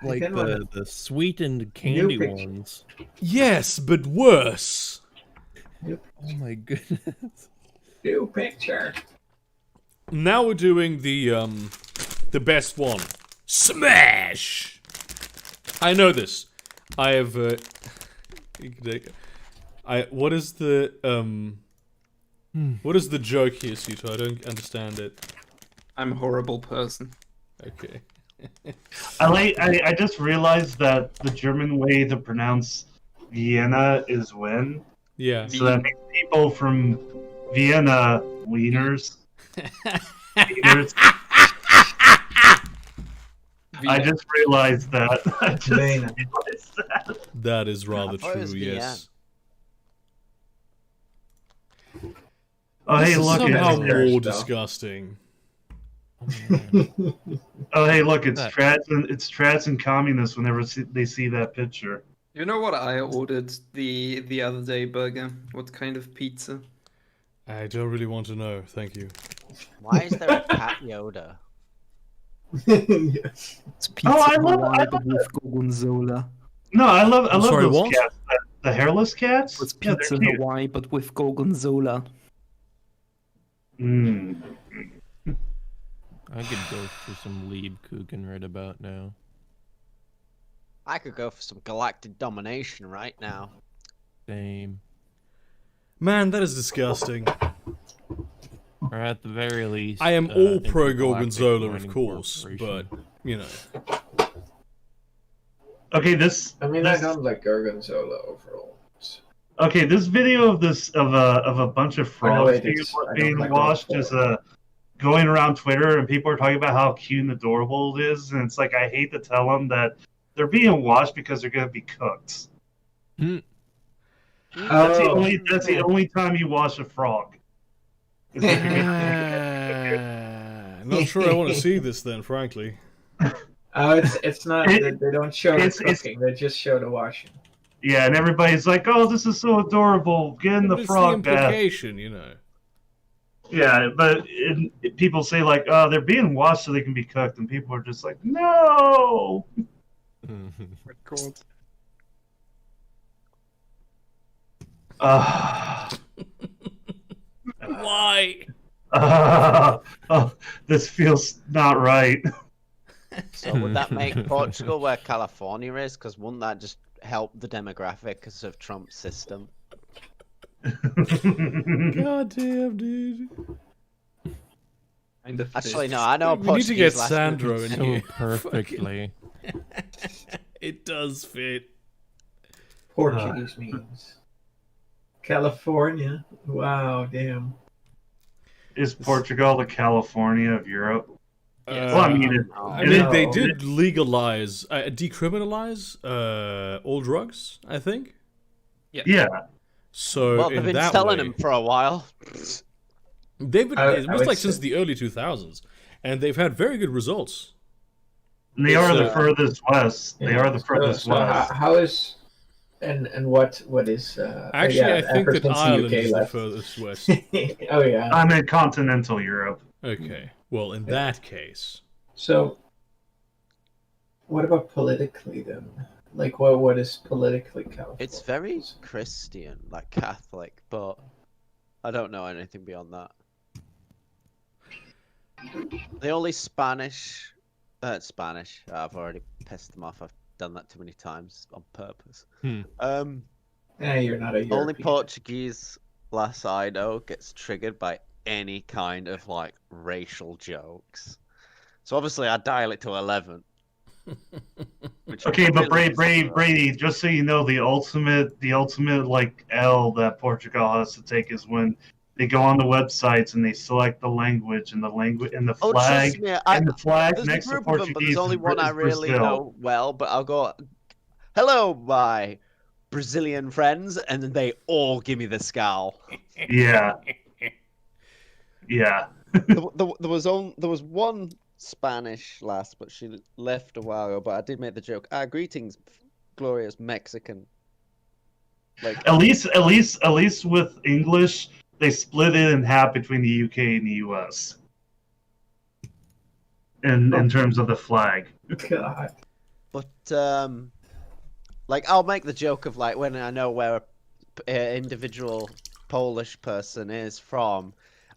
Again, the sweetened candy picture. ones. Yes, but worse. Oh my goodness. new picture. Now we're doing the best one. Smash! I know this. I have what is the what is the joke here, Sito? I don't understand it. I'm a horrible person. Okay. I just realized that the German way to pronounce Vienna is Wien. Yeah. So that makes people from Vienna wieners. Wieners. I just realized that. Vienna. realized that. That is rather thought it was true, yes. Oh, This hey, is look, somehow it's more though. disgusting. oh, hey, look, it's Strats and communists whenever they see that picture. You know what I ordered the other day, Burger? What kind of pizza? I don't really want to know, thank you. Why is there a cat Yoda? Yes. It's pizza I love with gorgonzola. No, I love sorry, those what? cats. The hairless cats. It's Yeah, pizza they're cute. Hawaii, but with gorgonzola. Mm. I could go for some Liebkuchen right about now. I could go for some galactic domination right now. Same. Man, that is disgusting. Or at the very least, I am all pro intergalactic Gorgonzola, of mining course, but corporation. you know. Okay, this. I mean, this, I don't like Gorgonzola overall. Okay, this video of this of a bunch of Oh, no, frogs wait, it's- I don't being like washed Gorgonzola. is going around Twitter, and people are talking about how cute and adorable it is, and it's like I hate to tell them that they're being washed because they're going to be cooked. Hmm. That's the Oh. only. That's the only time you wash a frog. Not sure I want to see this then, frankly. Oh, it's not. They don't show the it's- cooking. They just show the washing. Yeah, and everybody's like, "Oh, this is so adorable! Get in the But it's frog the bath." implication, you know. Yeah, but people say like, "Oh, they're being washed so they can be cooked," and people are just like, "No." Why? Oh, this feels not right. So would that make Portugal where California is? Because wouldn't that just help the demographics of Trump's system? God damn, dude. Kind of Actually, fits. no, I know. We need to get Portuguese last Sandro name. in So here. perfectly. It does fit. Portuguese means California. Wow, damn. Is Portugal the California of Europe? Yes. Well, I mean, I mean, they No. did legalize, decriminalize all drugs, I think. yeah. So Well, in they've been that selling way, them for a while. they've been, I it was would like say- since the early 2000s, and they've had very good results. And they are the So- furthest west. They are the furthest So west. how is and what is Actually, yeah, I think ever that since the Ireland UK is the left. furthest west. Oh yeah. I'm in continental Europe. Okay, well, in that case, So what about politically then? Like what is politically California? It's very Christian, like Catholic, but I don't know anything beyond that. The only Spanish, Spanish. I've already pissed them off. I've done that too many times on purpose. You're not a European. Only Portuguese, last I know, gets triggered by any kind of like racial jokes. So obviously I dial it to 11. which Okay, but really Brady, just so you know, the ultimate like L that Portugal has to take is when they go on the websites and they select the language and the Oh, flag trust me, and the flag there's next a to group of them, but Portuguese there's only is one I really Brazil. know well. But I'll go, hello, my Brazilian friends, and then they all give me the scowl. Yeah. Yeah. There was one Spanish lass, but she left a while ago. But I did make the joke. Greetings, glorious Mexican. Like At least with English, they split it in half between the UK and the US. In terms of the flag. God. But like I'll make the joke of like when I know where an individual Polish person is from,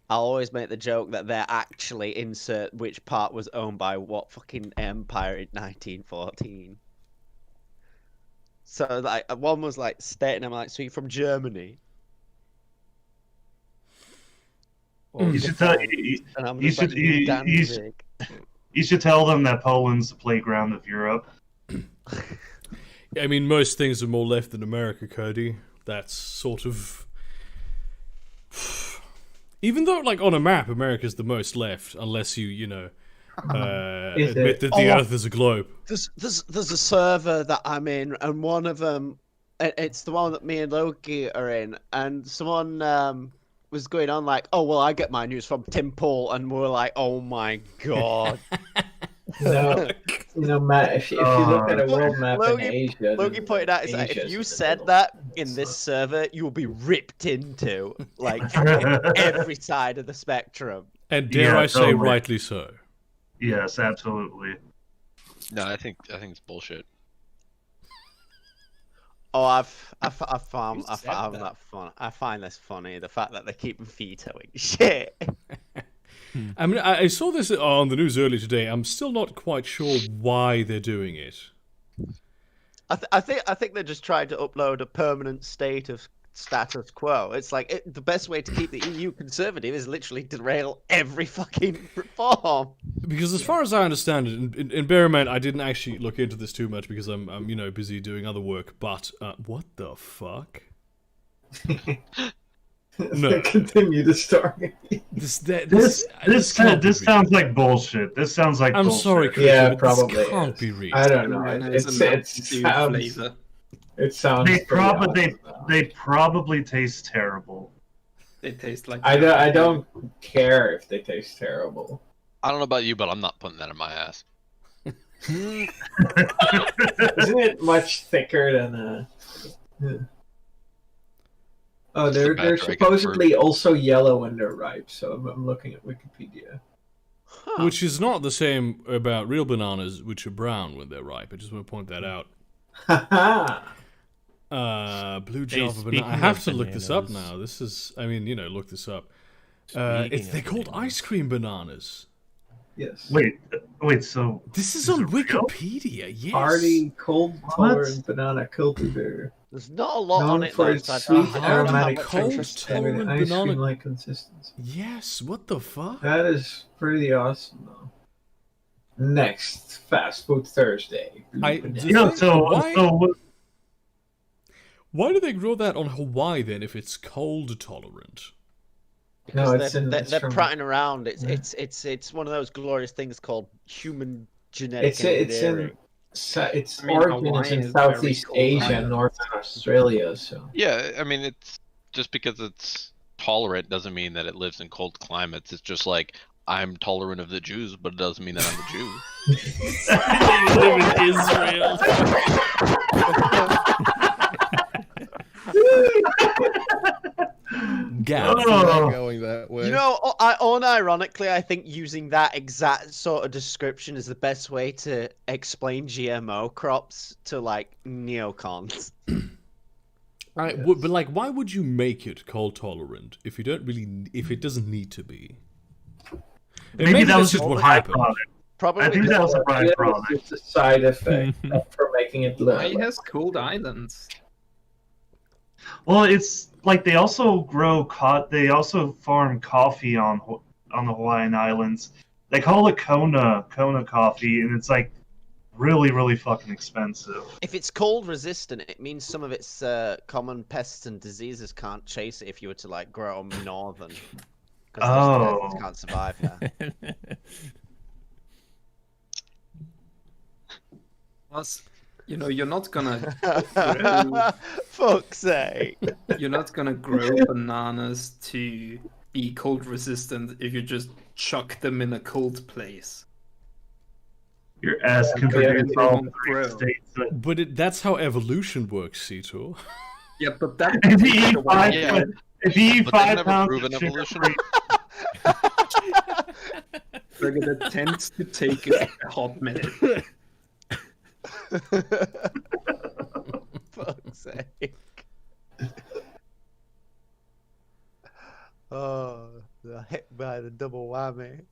I'll always make the joke that they're actually insert which part was owned by what fucking empire in 1914. So like one was like stating, I'm like, so you're from Germany? You should tell And I'm you just like, should you Danzig. should tell them that Poland's the playground of Europe. I mean, most things are more left than America, Cody. That's sort of. Even though, like, on a map, America's the most left, unless you know, admit that the Earth is a globe. There's a server that I'm in, and one of them, it's the one that me and Loki are in, and someone was going on like, oh well, I get my news from Tim Pool, and we're like, oh my god. No, Matt. If you look at a world map in Asia, Loki pointed out, is like, if you said that in this server, you will be ripped into like every side of the spectrum. And dare I say, rightly so. Yes, absolutely. No, I think it's bullshit. Oh, I found that fun. I find this funny. The fact that they keep vetoing shit. I mean, I saw this on the news earlier today. I'm still not quite sure why they're doing it. I think they're just trying to upload a permanent state of status quo. It's like the best way to keep the EU conservative is literally derail every fucking reform. Because as far as I understand it, and bear in mind, I didn't actually look into this too much because I'm busy doing other work. But what the fuck? No. Continue the story. This sounds like bullshit. This sounds like I'm bullshit. sorry, Christian, Yeah, but probably this can't is. be real. I don't know. It sounds. They probably taste terrible. They taste like. I don't care if they taste terrible. I don't know about you, but I'm not putting that in my ass. Isn't it much thicker than Oh, they're supposedly also yellow when they're ripe. So I'm looking at Wikipedia. Huh. Which is not the same about real bananas, which are brown when they're ripe. I just want to point that out. Blue Java banana. I have to look this up now. This is, look this up. They're called ice cream bananas. Yes. Wait. So this is on Wikipedia. Yes. Hardy cold tolerant banana cultivar. There's not a lot on it for though. its So sweet aromatic cold tolerant ice cream like consistency. Yes. What the fuck? That is pretty awesome, though. Next, Fast Food Thursday. Why do they grow that on Hawaii then if it's cold tolerant? Because they're prattling around. It's one of those glorious things called human genetic engineering. Its origin is in Southeast Asia and Northern Australia. So yeah, I mean, it's just because it's tolerant doesn't mean that it lives in cold climates. It's just like I'm tolerant of the Jews, but it doesn't mean that I'm a Jew. They live in Israel. Going that way. You know, unironically, I think using that exact sort of description is the best way to explain GMO crops to like neocons. But like, why would you make it cold tolerant if you don't really, if it doesn't need to be? Maybe that was just what happened. Probably I think that was a byproduct. It's a side effect for making it look. It has cold islands. Well, it's like they also they also farm coffee on the Hawaiian Islands. They call it Kona coffee, and it's like really, really fucking expensive. If it's cold resistant, it means some of its common pests and diseases can't chase it if you were to like grow them northern. Because those can't survive here. Plus, you're not gonna fuck's sake. You're not gonna grow bananas to be cold resistant if you just chuck them in a cold place. Your ass can produce all 3 states. But that's how evolution works, Sito. Yeah, but that. If you eat 5 pounds of evolution. It tends to take a hot minute. Fuck's sake. Oh, hit by the double whammy.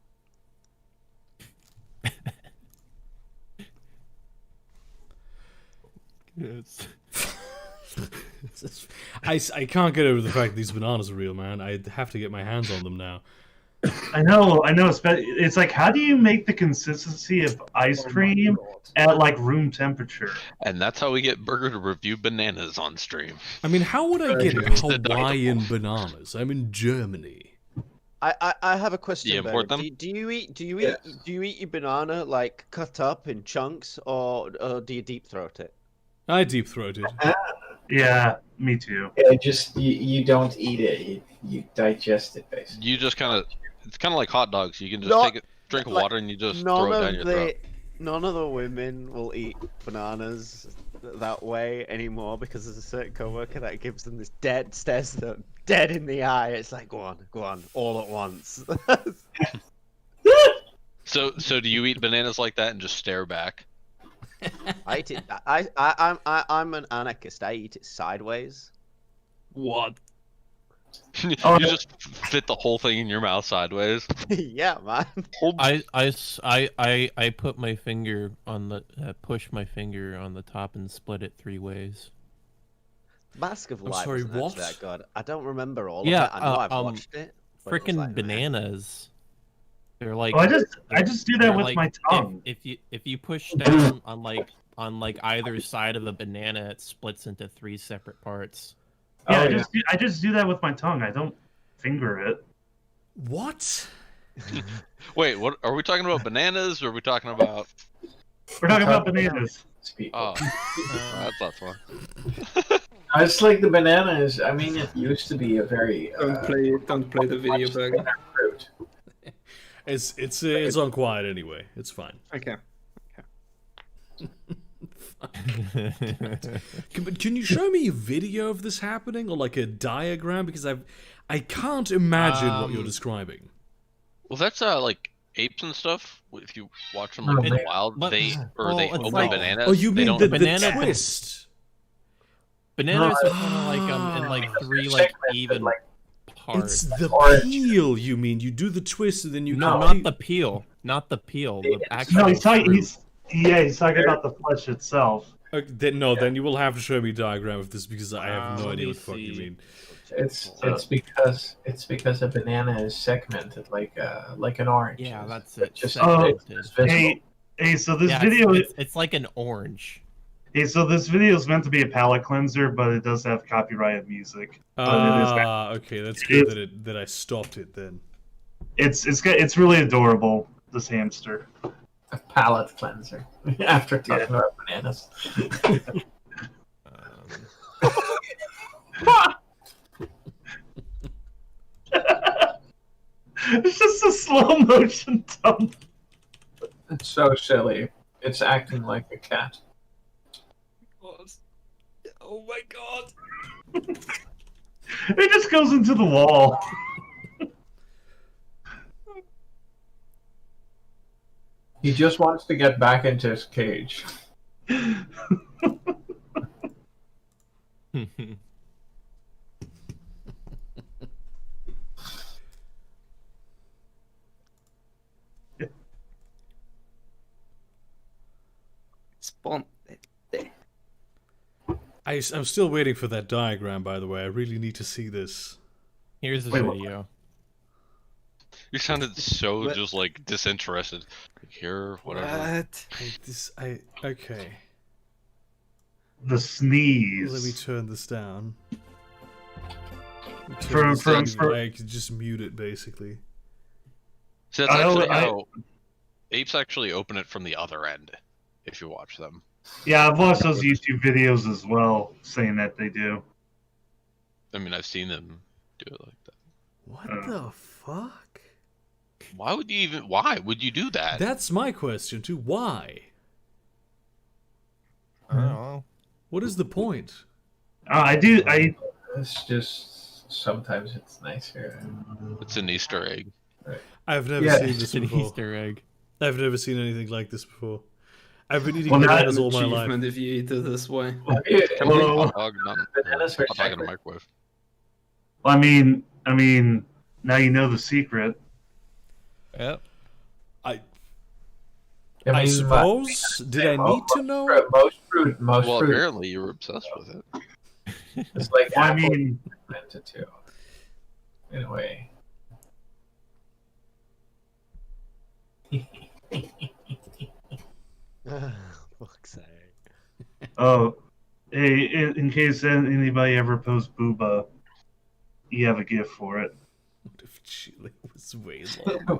Yes. I can't get over the fact that these bananas are real, man. I have to get my hands on them now. I know. It's like, how do you make the consistency of ice cream at like room temperature? And that's how we get Burger to review bananas on stream. I mean, how would I get Hawaiian bananas? I'm in Germany. I have a question. You import them? Do you eat your banana like cut up in chunks, or do you deep throat it? I deep throated. Yeah, me too. Yeah, just you don't eat it. You digest it basically. You just it's kind of like hot dogs. You can just take a drink of water and you just throw it down your throat. None of the women will eat bananas that way anymore because there's a certain coworker that gives them this stares them dead in the eye. It's like, go on, all at once. So do you eat bananas like that and just stare back? I eat it. I'm an anarchist. I eat it sideways. What? You Oh, just fit the whole thing in your mouth sideways. Yeah, man. I put my finger on the push my finger on the top and split it 3 ways. Mask of I'm Light sorry, wasn't what? actually that good. I don't remember all Yeah, of it. I know I've watched it. but it was Freaking like, meh. bananas. They're like. Oh, I just do that they're with like, my tongue. If you push down on either side of a banana, it splits into 3 separate parts. Yeah, Oh, I just do that with my tongue. I don't finger it. What? Wait, what are we talking about? Bananas, or are we talking about? We're talking about bananas. Oh, that's not fun. It's like the bananas. I mean, it used to be a very. Don't play the video bug. Fruit. It's on quiet anyway. It's fine. Okay. Can you show me a video of this happening, or like a diagram? Because I can't imagine what you're describing. Well, that's like apes and stuff. If you watch them like in the wild, they open bananas. Oh, you they mean don't... the twist? Bananas are kind of like in like 3 like even parts. It's the peel. You mean you do the twist and then you not the peel, not the peel. The actual he's talking about the flesh itself. Okay, then you will have to show me a diagram of this because I have no idea what the fuck you mean. It's because a banana is segmented like an orange. Yeah, that's it. Just hey, so this video it's like an orange. Hey, so this video is meant to be a palate cleanser, but it does have copyrighted music. Okay, that's good that I stopped it then. It's really adorable. This hamster. A palate cleanser. After talking about bananas. It's just a slow motion dump. It's so silly. It's acting like a cat. Oh my god! It just goes into the wall. He just wants to get back into his cage. Spawn. I'm still waiting for that diagram, by the way. I really need to see this. Here's the video. You sounded so just like disinterested. Here, whatever. Okay. The sneeze. Let me turn this down. I could just mute it, basically. So that's actually how apes actually open it from the other end, if you watch them. Yeah, I've watched those YouTube videos as well, saying that they do. I mean, I've seen them do it like that. What the fuck? Why would you do that? That's my question too. Why? I don't know. What is the point? It's just sometimes it's nicer. It's an Easter egg. I've never seen this an before. Easter egg. I've never seen anything like this before. I've been eating Well, bananas an all my life. achievement if you eat it this way. Bananas are Hot dog in a microwave. I mean, now you know the secret. Yep. I suppose. Did I need to know? Most fruit. Well, apparently you were obsessed with it. It's like I mean, too. In a way. Fuck's sake. oh, hey, in case anybody ever posts booba, you have a gift for it. What if chili was way long?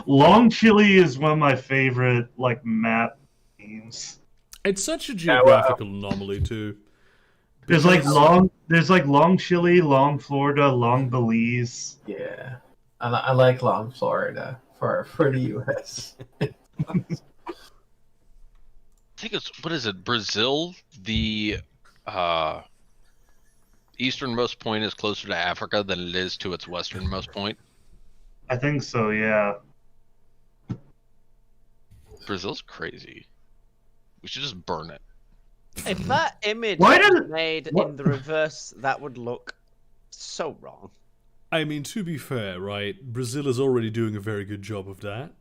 Long chili is one of my favorite map memes. It's such a geographical anomaly too. There's long chili, long Florida, long Belize. Yeah, I like long Florida for the U.S. I think it's Brazil? The easternmost point is closer to Africa than it is to its westernmost point. I think so, yeah. Brazil's crazy. We should just burn it. If that image Why was did it- made what- in the reverse, that would look so wrong. I mean, to be fair, right? Brazil is already doing a very good job of that.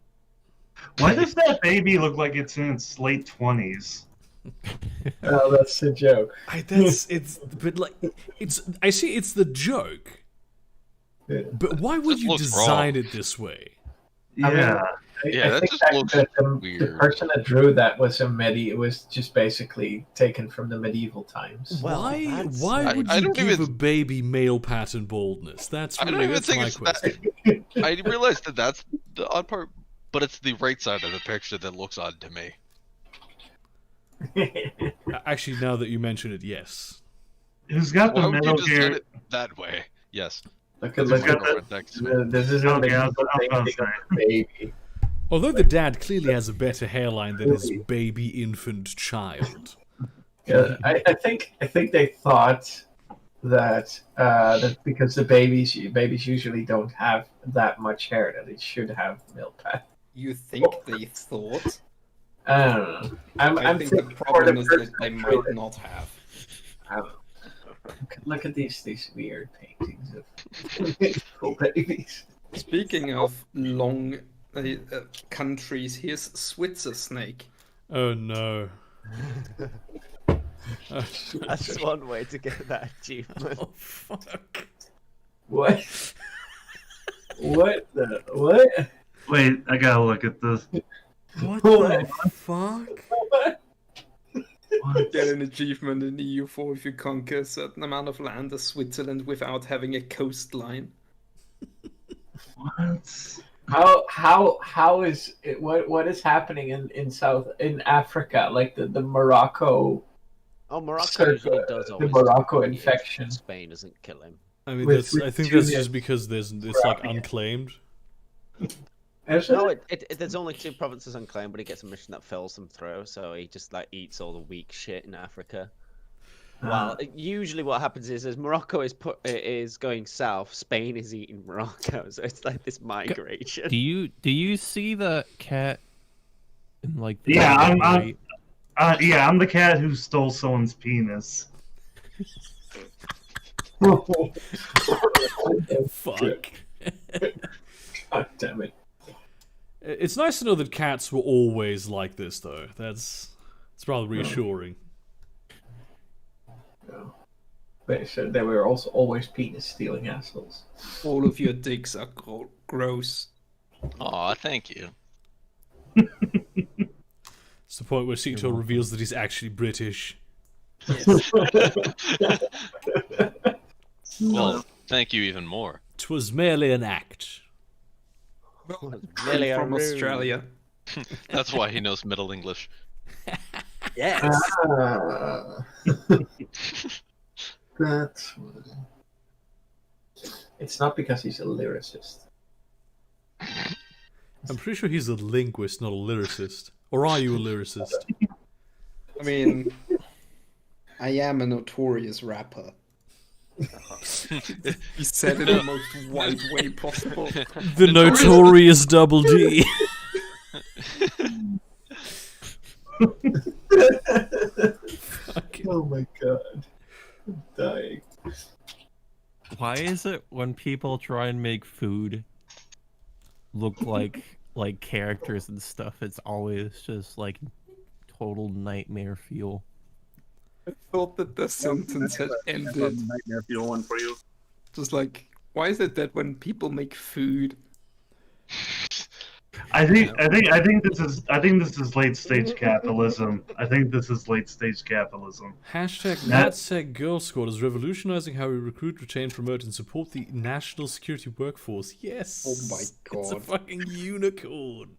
Why does that baby look like it's in its late 20s? Oh, that's the joke. I see it's the joke. Yeah. But why would Just you looks design wrong. it this way? I mean, Yeah. Yeah, that think just that looks the weird. person that drew that was it was just basically taken from the medieval times. Well, Why that's- would I you don't give even- a baby male pattern baldness? That's I don't really even that's think my it's question. I realized that that's the odd part, but it's the right side of the picture that looks odd to me. Actually, now that you mention it, yes. Who's got Why the would you Metal design Gear? it that way? Yes. Look It's at got Girlfriend next to me. this is Okay, a I was gonna painting say. of a baby. Although the dad clearly has a better hairline than his baby infant child. Yeah, I think they thought that because the babies usually don't have that much hair that it should have male pattern. You think they thought? I don't know. I I'm think the thinking for problem the is that person they that drew might it. not have. I don't know. Look at these weird paintings of cool babies. Speaking of long countries, here's Switzer Snake. Oh no. That's one way to get that achievement. Oh fuck. What? What? Wait, I gotta look at this. What the fuck? Get an achievement in EU4 if you conquer a certain amount of land as Switzerland without having a coastline. What? How is it, what is happening in Africa, like the Morocco? Oh, Morocco Circa- usually does the always Morocco do it if infection. Spain doesn't kill him. I mean, With I think Tunisia that's just because it's like grabbing it. unclaimed. No, there's only 2 provinces unclaimed, but he gets a mission that fills them through, so he just like eats all the weak shit in Africa. Well, usually what happens is, as Morocco is going south, Spain is eating Morocco, so it's like this migration. Do you see the cat in like the Yeah, right? I'm the cat who stole someone's penis. Fuck. God damn it. It's nice to know that cats were always like this, though. It's rather reassuring. No. They were also always penis stealing assholes. All of your dicks are gross. Aw, thank you. It's the point where Sito reveals that he's actually British. Well, thank you even more. 'Twas merely an act. Really From rude. Australia. That's why he knows Middle English. Yes. That's what it's not because he's a lyricist. I'm pretty sure he's a linguist, not a lyricist. Or are you a lyricist? I mean, I am a notorious rapper. He said it in the most white way possible. The notorious Double D. Oh my god. I'm dying. Why is it when people try and make food look like characters and stuff, it's always just like total nightmare fuel? I thought that the sentence had ended. Nightmare fuel one for you. Just like, why is it that when people make food, I think this is late stage capitalism. I think this is late stage capitalism. Hashtag That- NatSec Girl Squad is revolutionizing how we recruit, retain, promote, and support the national security workforce. Yes. Oh my It's a God. fucking unicorn.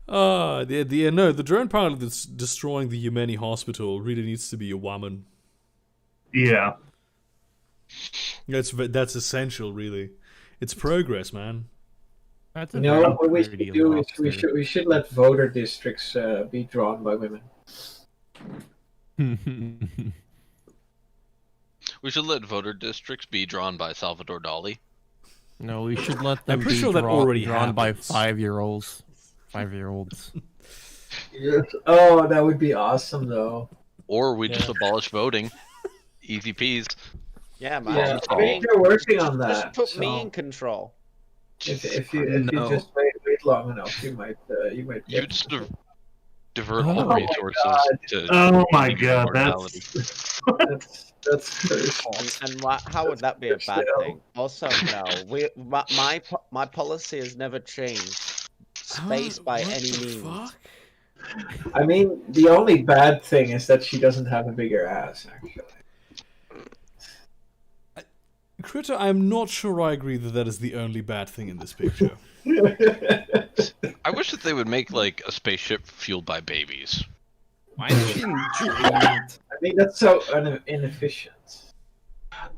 The drone pilot that's destroying the Yemeni hospital really needs to be a woman. Yeah. That's essential, really. It's progress, man. That's You know what we should do is we should let voter districts be drawn by women. We should let voter districts be drawn by Salvador Dali. No, we should let them pretty be sure that already drawn by happens. 5-year-olds. 5-year-olds. Yes. Oh, that would be awesome, though. Or we just abolish voting. Easy peas. Yeah, man. Yeah, Just I mean, they're working on Just that. put me so in control. if you No. just wait long enough, you might You get. just divert all my resources God. to. Oh my god, immortality. That's cursed. And how would that be a bad Still. thing? Also, no, my policy has never changed. Space by What any the means. fuck? I mean, the only bad thing is that she doesn't have a bigger ass, actually. Critter, I'm not sure I agree that that is the only bad thing in this picture. I wish that they would make like a spaceship fueled by babies. Why is she enjoying it? I mean, that's so inefficient.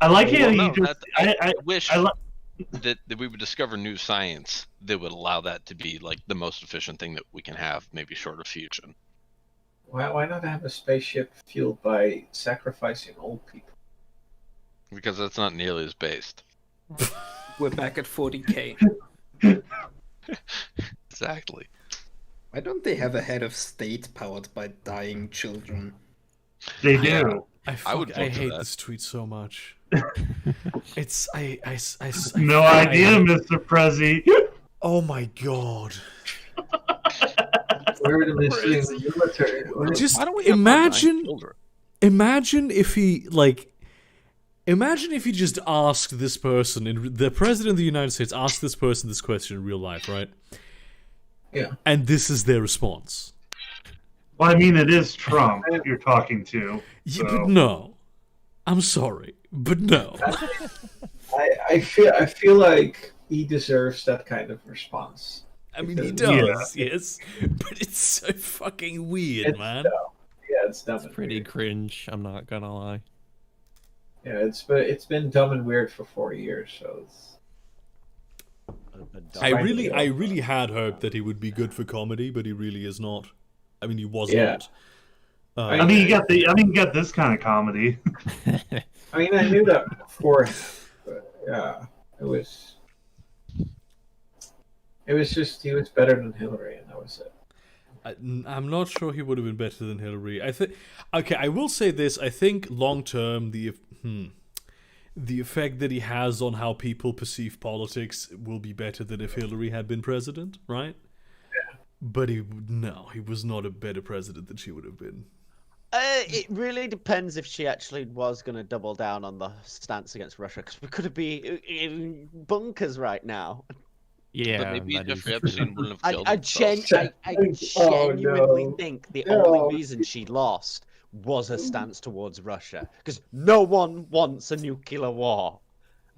I like Well, how no, you just. I wish I li- that we would discover new science that would allow that to be like the most efficient thing that we can have, maybe short of fusion. Why not have a spaceship fueled by sacrificing old people? Because that's not nearly as based. We're back at 40k. Exactly. Why don't they have a head of state powered by dying children? They do. I would vote for hate that. this tweet so much. It's No idea, Mr. Prezi. Oh my god! Where are the military? Just Why don't we have more dying imagine, children? imagine if he imagine if he just asked this person, the president of the United States asked this person this question in real life, right? Yeah. And this is their response. Well, I mean, it is Trump you're talking to. Yeah, so. but no. I'm sorry, but no. I feel like he deserves that kind of response. I mean, he Because- does, yes. But it's so fucking weird, It's man. dumb. Yeah, it's dumb. It's and pretty weird. cringe. I'm not gonna lie. Yeah, it's been dumb and weird for 4 years, so it's. I really had hoped that he would be good for comedy, but he really is not. I mean, he was Yeah. not. I mean, you got this kind of comedy. I mean, I knew that beforehand, but yeah, it was just he was better than Hillary, and that was it. I'm not sure he would have been better than Hillary. I think. Okay, I will say this. I think long term, the effect that he has on how people perceive politics will be better than if Hillary had been president, right? Yeah. But he was not a better president than she would have been. It really depends if she actually was going to double down on the stance against Russia, because we could be in bunkers right now. Yeah, But maybe that is Jeffrey true. Epstein wouldn't have killed I himself. genuinely no. think the No. only reason she lost was her stance towards Russia, because no one wants a nuclear war.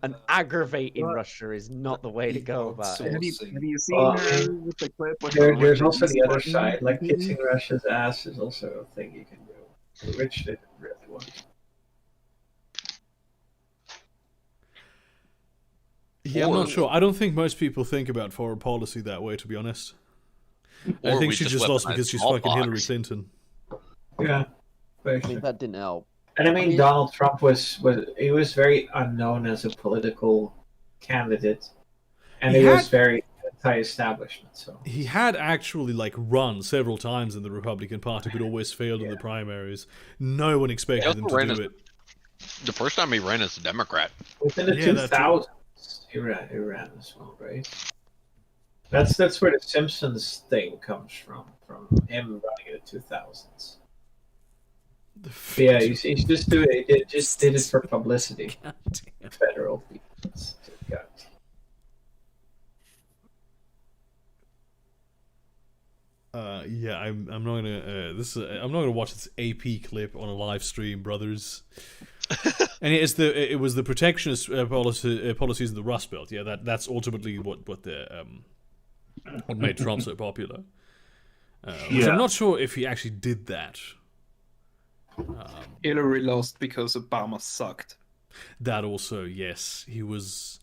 And aggravating Russia is not the way to go about it. Have you seen Well, her with the clip? With There's the also the other button? side, like kissing Russia's ass is also a thing you can do. Which didn't really want. Yeah, I'm not sure. I don't think most people think about foreign policy that way, to be honest. I Or think we she just just lost weaponize because she's smallpox. fucking Hillary Clinton. Yeah. I mean, that didn't help. And I mean, Donald Trump was very unknown as a political candidate, and He he was had- very anti-establishment. So He had actually run several times in the Republican Party, but always failed in the primaries. No one expected also him to ran do as- it. The first time he ran as a Democrat. within the Yeah, that too. 2000s, he ran as well, right? That's where the Simpsons thing comes from him running in the 2000s. But yeah, he's just doing it. He just did it for publicity. Federal people. God. Yeah, I'm not gonna. I'm not gonna watch this AP clip on a live stream, brothers. And it was the protectionist policies of the Rust Belt. Yeah, that's ultimately what made Trump so popular. Which Yeah. I'm not sure if he actually did that. Hillary lost because Obama sucked. That also, yes, he was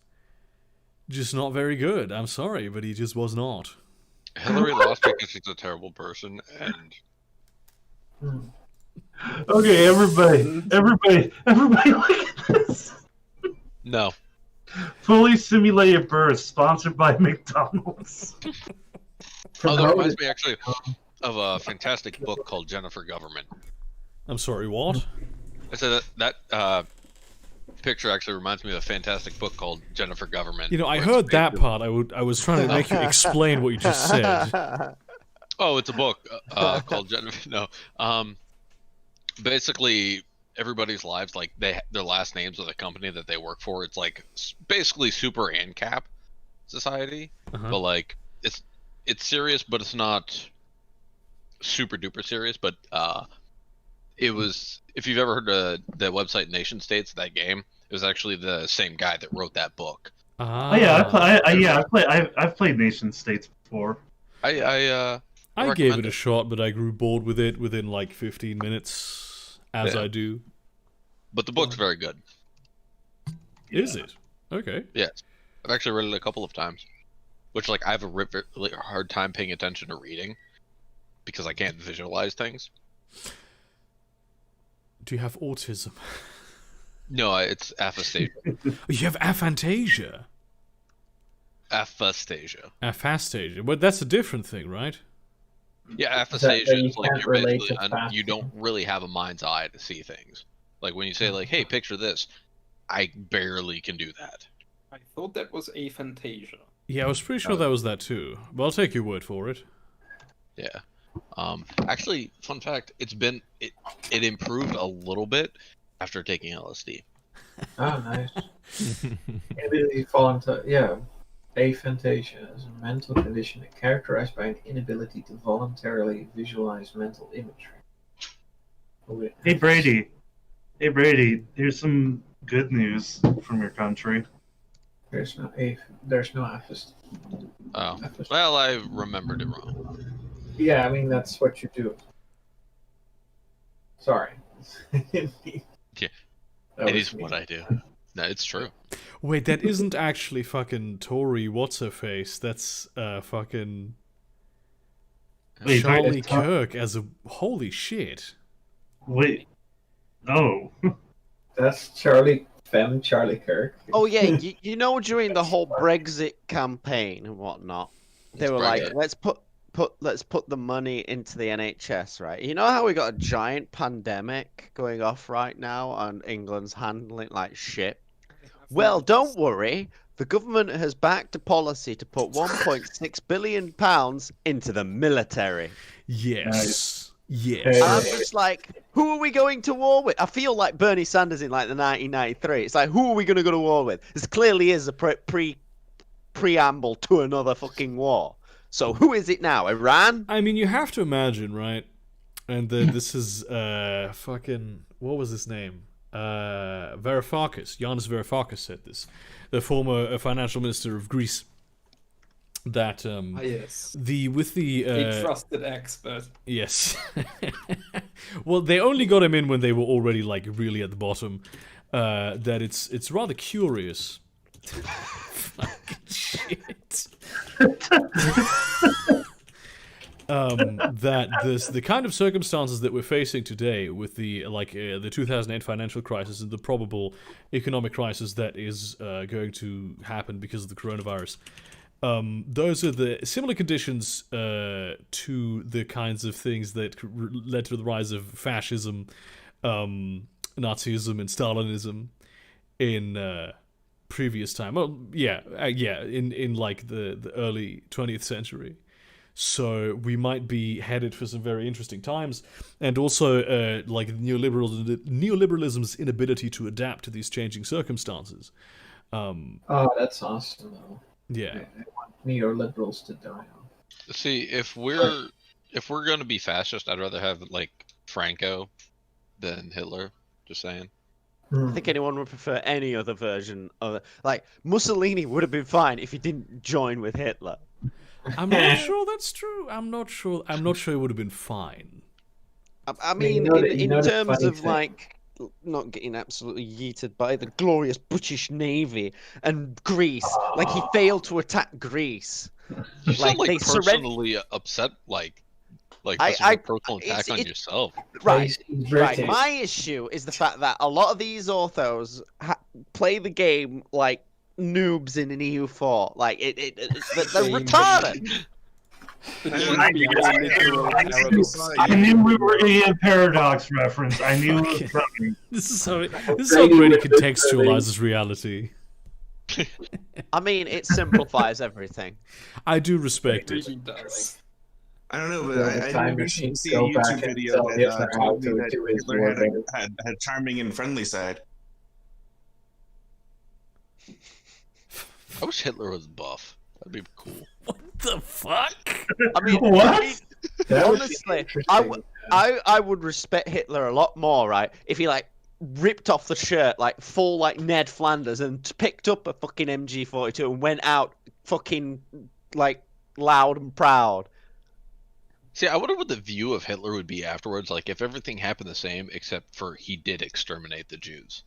just not very good. I'm sorry, but he just was not. Hillary lost because she's a terrible person, and Okay, everybody, look at this. no. Fully simulated birth, sponsored by McDonald's. Oh, that reminds me actually. of a fantastic book called Jennifer Government. I'm sorry, what? I said that picture actually reminds me of a fantastic book called Jennifer Government. You know, I where heard it's that basically- part. I was trying to make you explain what you just said. Oh, it's a book called Jennifer. No, basically everybody's lives, like their last names of the company that they work for. It's like basically super ANCAP society, but like it's serious, but it's not super duper serious. But it was, if you've ever heard of the website Nation States, that game, it was actually the same guy that wrote that book. Oh yeah, I've played Nation States before. I gave it a shot, but I grew bored with it within like 15 minutes, as Yeah. I do. But the book's very good. Is it? Okay. Yes, I've actually read it a couple of times, which like I have a really hard time paying attention to reading because I can't visualize things. Do you have autism? No, it's aphasia. You have aphantasia. Aphasia. Aphastasia. But that's a different thing, right? Yeah, that aphasia you is like can't you're relate basically to you don't really have a mind's eye to see things. Like when you say like, "Hey, picture this," I barely can do that. I thought that was aphantasia. Yeah, I was pretty sure that was that too. But I'll take your word for it. Yeah. Actually, fun fact: it improved a little bit after taking LSD. Oh, nice. Inability to fall into aphantasia is a mental condition characterized by an inability to voluntarily visualize mental imagery. Hey Brady, here's some good news from your country. There's no aphasia. Oh, well, I remembered it wrong. Yeah, I mean that's what you do. Sorry. Yeah, That it was is me. what I do. No, it's true. Wait, that isn't actually fucking Tory what's-her-face. That's fucking Wait, Charlie it's Kirk as a... Holy shit. Wait. Oh. That's Charlie Kirk. Oh yeah, you know during the whole Brexit campaign and whatnot, they were like, Brexit. let's put the money into the NHS, right? You know how we got a giant pandemic going off right now and England's handling like shit? Well, don't worry. The government has backed a policy to put 1.6 billion pounds into the military. Yes. Yes. And I'm just like, who are we going to war with? I feel like Bernie Sanders in like the 1993. It's like, who are we going to go to war with? This clearly is a preamble to another fucking war. So who is it now? Iran? I mean, you have to imagine, right? And this is fucking... What was his name? Varoufakis. Yanis Varoufakis said this. The former financial minister of Greece. That yes. A trusted expert. Yes. Well, they only got him in when they were already like really at the bottom. That it's rather curious. Fucking shit. That the kind of circumstances that we're facing today with the 2008 financial crisis and the probable economic crisis that is going to happen because of the coronavirus. Those are the similar conditions to the kinds of things that led to the rise of fascism, Nazism, and Stalinism in previous time. Well, in like the early 20th century. So we might be headed for some very interesting times, and also like neoliberalism's inability to adapt to these changing circumstances. Oh, that's awesome though. Yeah. I want neoliberals to die. See, if we're going to be fascist, I'd rather have like Franco than Hitler. Just saying. I think anyone would prefer any other version of it. Like Mussolini would have been fine if he didn't join with Hitler. I'm not sure that's true. I'm not sure it would have been fine. I mean, in terms of like not getting absolutely yeeted by the glorious British Navy and Greece, like he failed to attack Greece. You sound like they personally upset, like this is a personal attack on yourself. Right. My issue is the fact that a lot of these authors play the game like noobs in an EU4. Like they're retarded. I knew we were going to get a paradox reference. I knew it was coming. This is how Brady contextualizes reality. I mean, it simplifies everything. I do respect it. really does. I don't know, but The I time did machine see a go back YouTube and video tell that Hitler how told me to that do his Hitler war had a charming and friendly side. I wish Hitler was buff. That'd be cool. What the fuck? I mean, What? That would be honestly, interesting. I would respect Hitler a lot more, right? If he like ripped off the shirt like full like Ned Flanders and picked up a fucking MG42 and went out fucking like loud and proud. See, I wonder what the view of Hitler would be afterwards. Like, if everything happened the same, except for he did exterminate the Jews.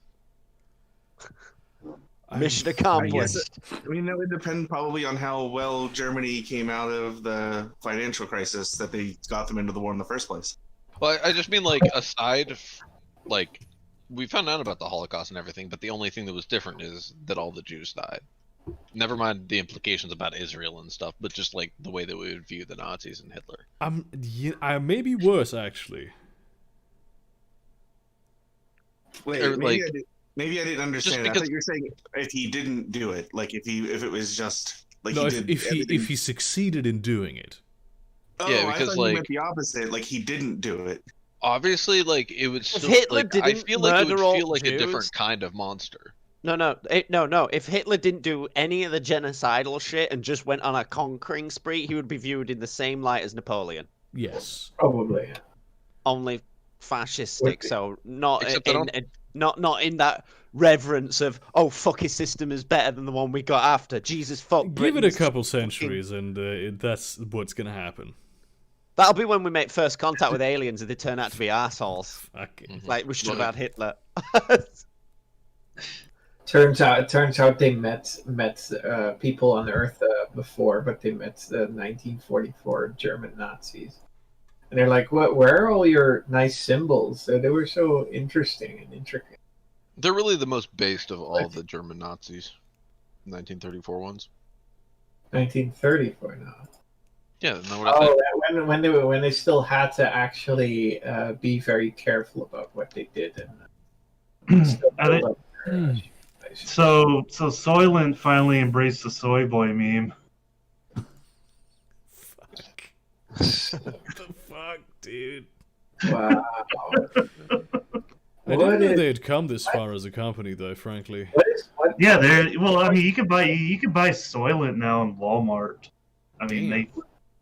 Mission accomplished. I mean, that would depend probably on how well Germany came out of the financial crisis that they got them into the war in the first place. Well, I just mean, like, aside, like, we found out about the Holocaust and everything, but the only thing that was different is that all the Jews died. Never mind the implications about Israel and stuff, but just, like, the way that we would view the Nazis and Hitler. I may be worse, actually. Wait, Or, maybe, like, maybe I didn't understand. because- I thought you were saying if he didn't do it, like if it was just like No, he did. if he succeeded in doing it. Oh, Yeah, I because, thought you like- meant the opposite. Like he didn't do it. Obviously, like, it would still, Hitler like, I didn't feel like it would murder all feel like a Jews- different kind of monster. No. If Hitler didn't do any of the genocidal shit and just went on a conquering spree, he would be viewed in the same light as Napoleon. Yes. Probably. Only fascistic, so not Except I don't- not in that reverence of fuck, his system is better than the one we got after. Jesus fuck. Give it a Britain's couple fucking- centuries, and that's what's gonna happen. That'll be when we make first contact with aliens and they turn out to be assholes. Fucking. Like we should have had Hitler. Turns out they met people on Earth before, but they met the 1944 German Nazis, and they're like, "What? Where are all your nice symbols? They were so interesting and intricate." They're really the most based of all the German Nazis. 1934 ones. 1934 now. Yeah, no, what I said. When they still had to actually be very careful about what they did and still build up their So Soylent finally embraced the soy boy meme. Fuck. What the fuck, dude? Wow. I didn't know they'd come this far as a company, though. Frankly. Yeah, they're well. I mean, you can buy Soylent now in Walmart. I mean,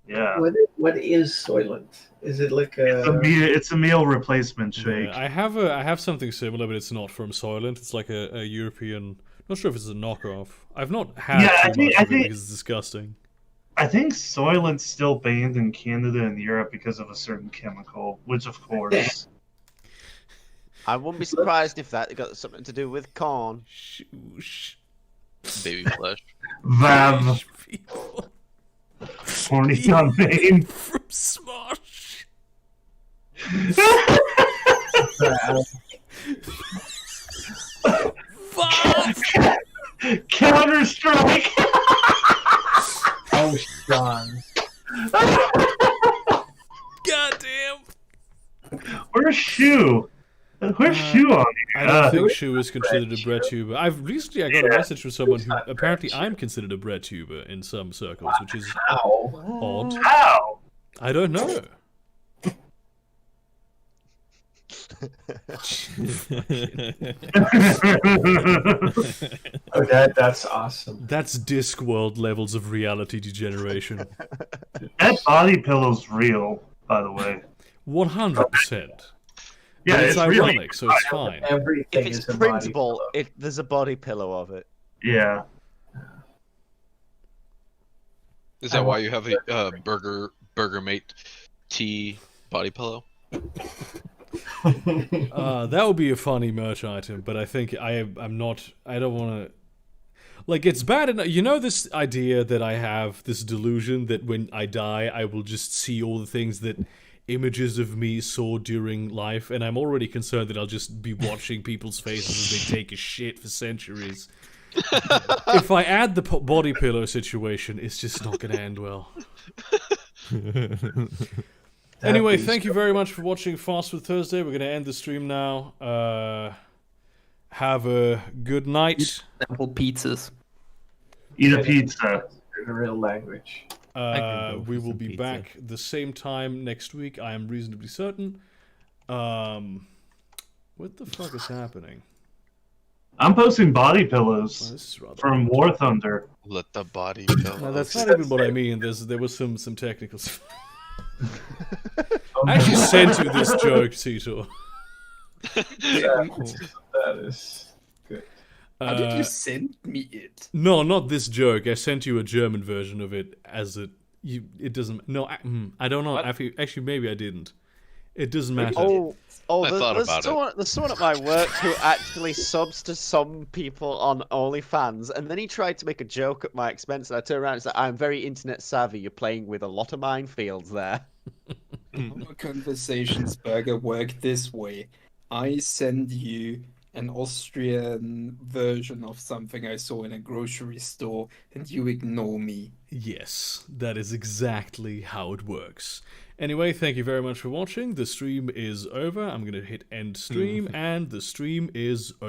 yeah. What is Soylent? Is it like It's a meal replacement shake. Yeah, I have something similar, but it's not from Soylent. It's like a European. Not sure if it's a knockoff. I've not had too much of it because it's disgusting. I think Soylent's still banned in Canada and Europe because of a certain chemical, which of course. I wouldn't be surprised if that got something to do with corn. Shoosh. Baby flesh. Vav. Horny on Maine. From Smosh. Fuck! Counter Strike. Oh, Sean. Goddamn. Where's Shu? Where's Shu on here? I don't think Shu is considered a bread tuber. I got a message from someone who apparently I'm considered a bread tuber in some circles, which is odd. How? I don't know. Oh, that's awesome. That's Discworld levels of reality degeneration. That body pillow's real, by the way. 100%. Yeah, But it's really ironic, so it's fine. Everything If it's is a printable, body there's a body pillow of it. Yeah. Is that why you have a Burger Mate T body pillow? That would be a funny merch item, but I think I'm not. I don't want to. Like, it's bad enough. You know this idea that I have, this delusion that when I die, I will just see all the things that images of me saw during life, and I'm already concerned that I'll just be watching people's faces as they take a shit for centuries. If I add the body pillow situation, it's just not going to end well. Anyway, thank you very much for watching Fast Food Thursday. We're going to end the stream now. Have a good night. Sample pizzas. Eat a pizza. In a real language. We will be back the same time next week. I am reasonably certain. What the fuck is happening? I'm posting body pillows from War Thunder. Let the body pillow. No, that's not even what I mean. There was some technical stuff. I actually sent you this joke, Tito. That is good. How did you send me it? No, not this joke. I sent you a German version of it as it. It doesn't. No, I don't know. Actually, maybe I didn't. It doesn't matter. There's someone at my work who actually subs to some people on OnlyFans, and then he tried to make a joke at my expense, and I turned around and said, "I'm very internet savvy. You're playing with a lot of minefields there." Our conversations, Burger, work this way. I send you an Austrian version of something I saw in a grocery store, and you ignore me. Yes, that is exactly how it works. Anyway, thank you very much for watching. The stream is over. I'm going to hit end stream, and the stream is over.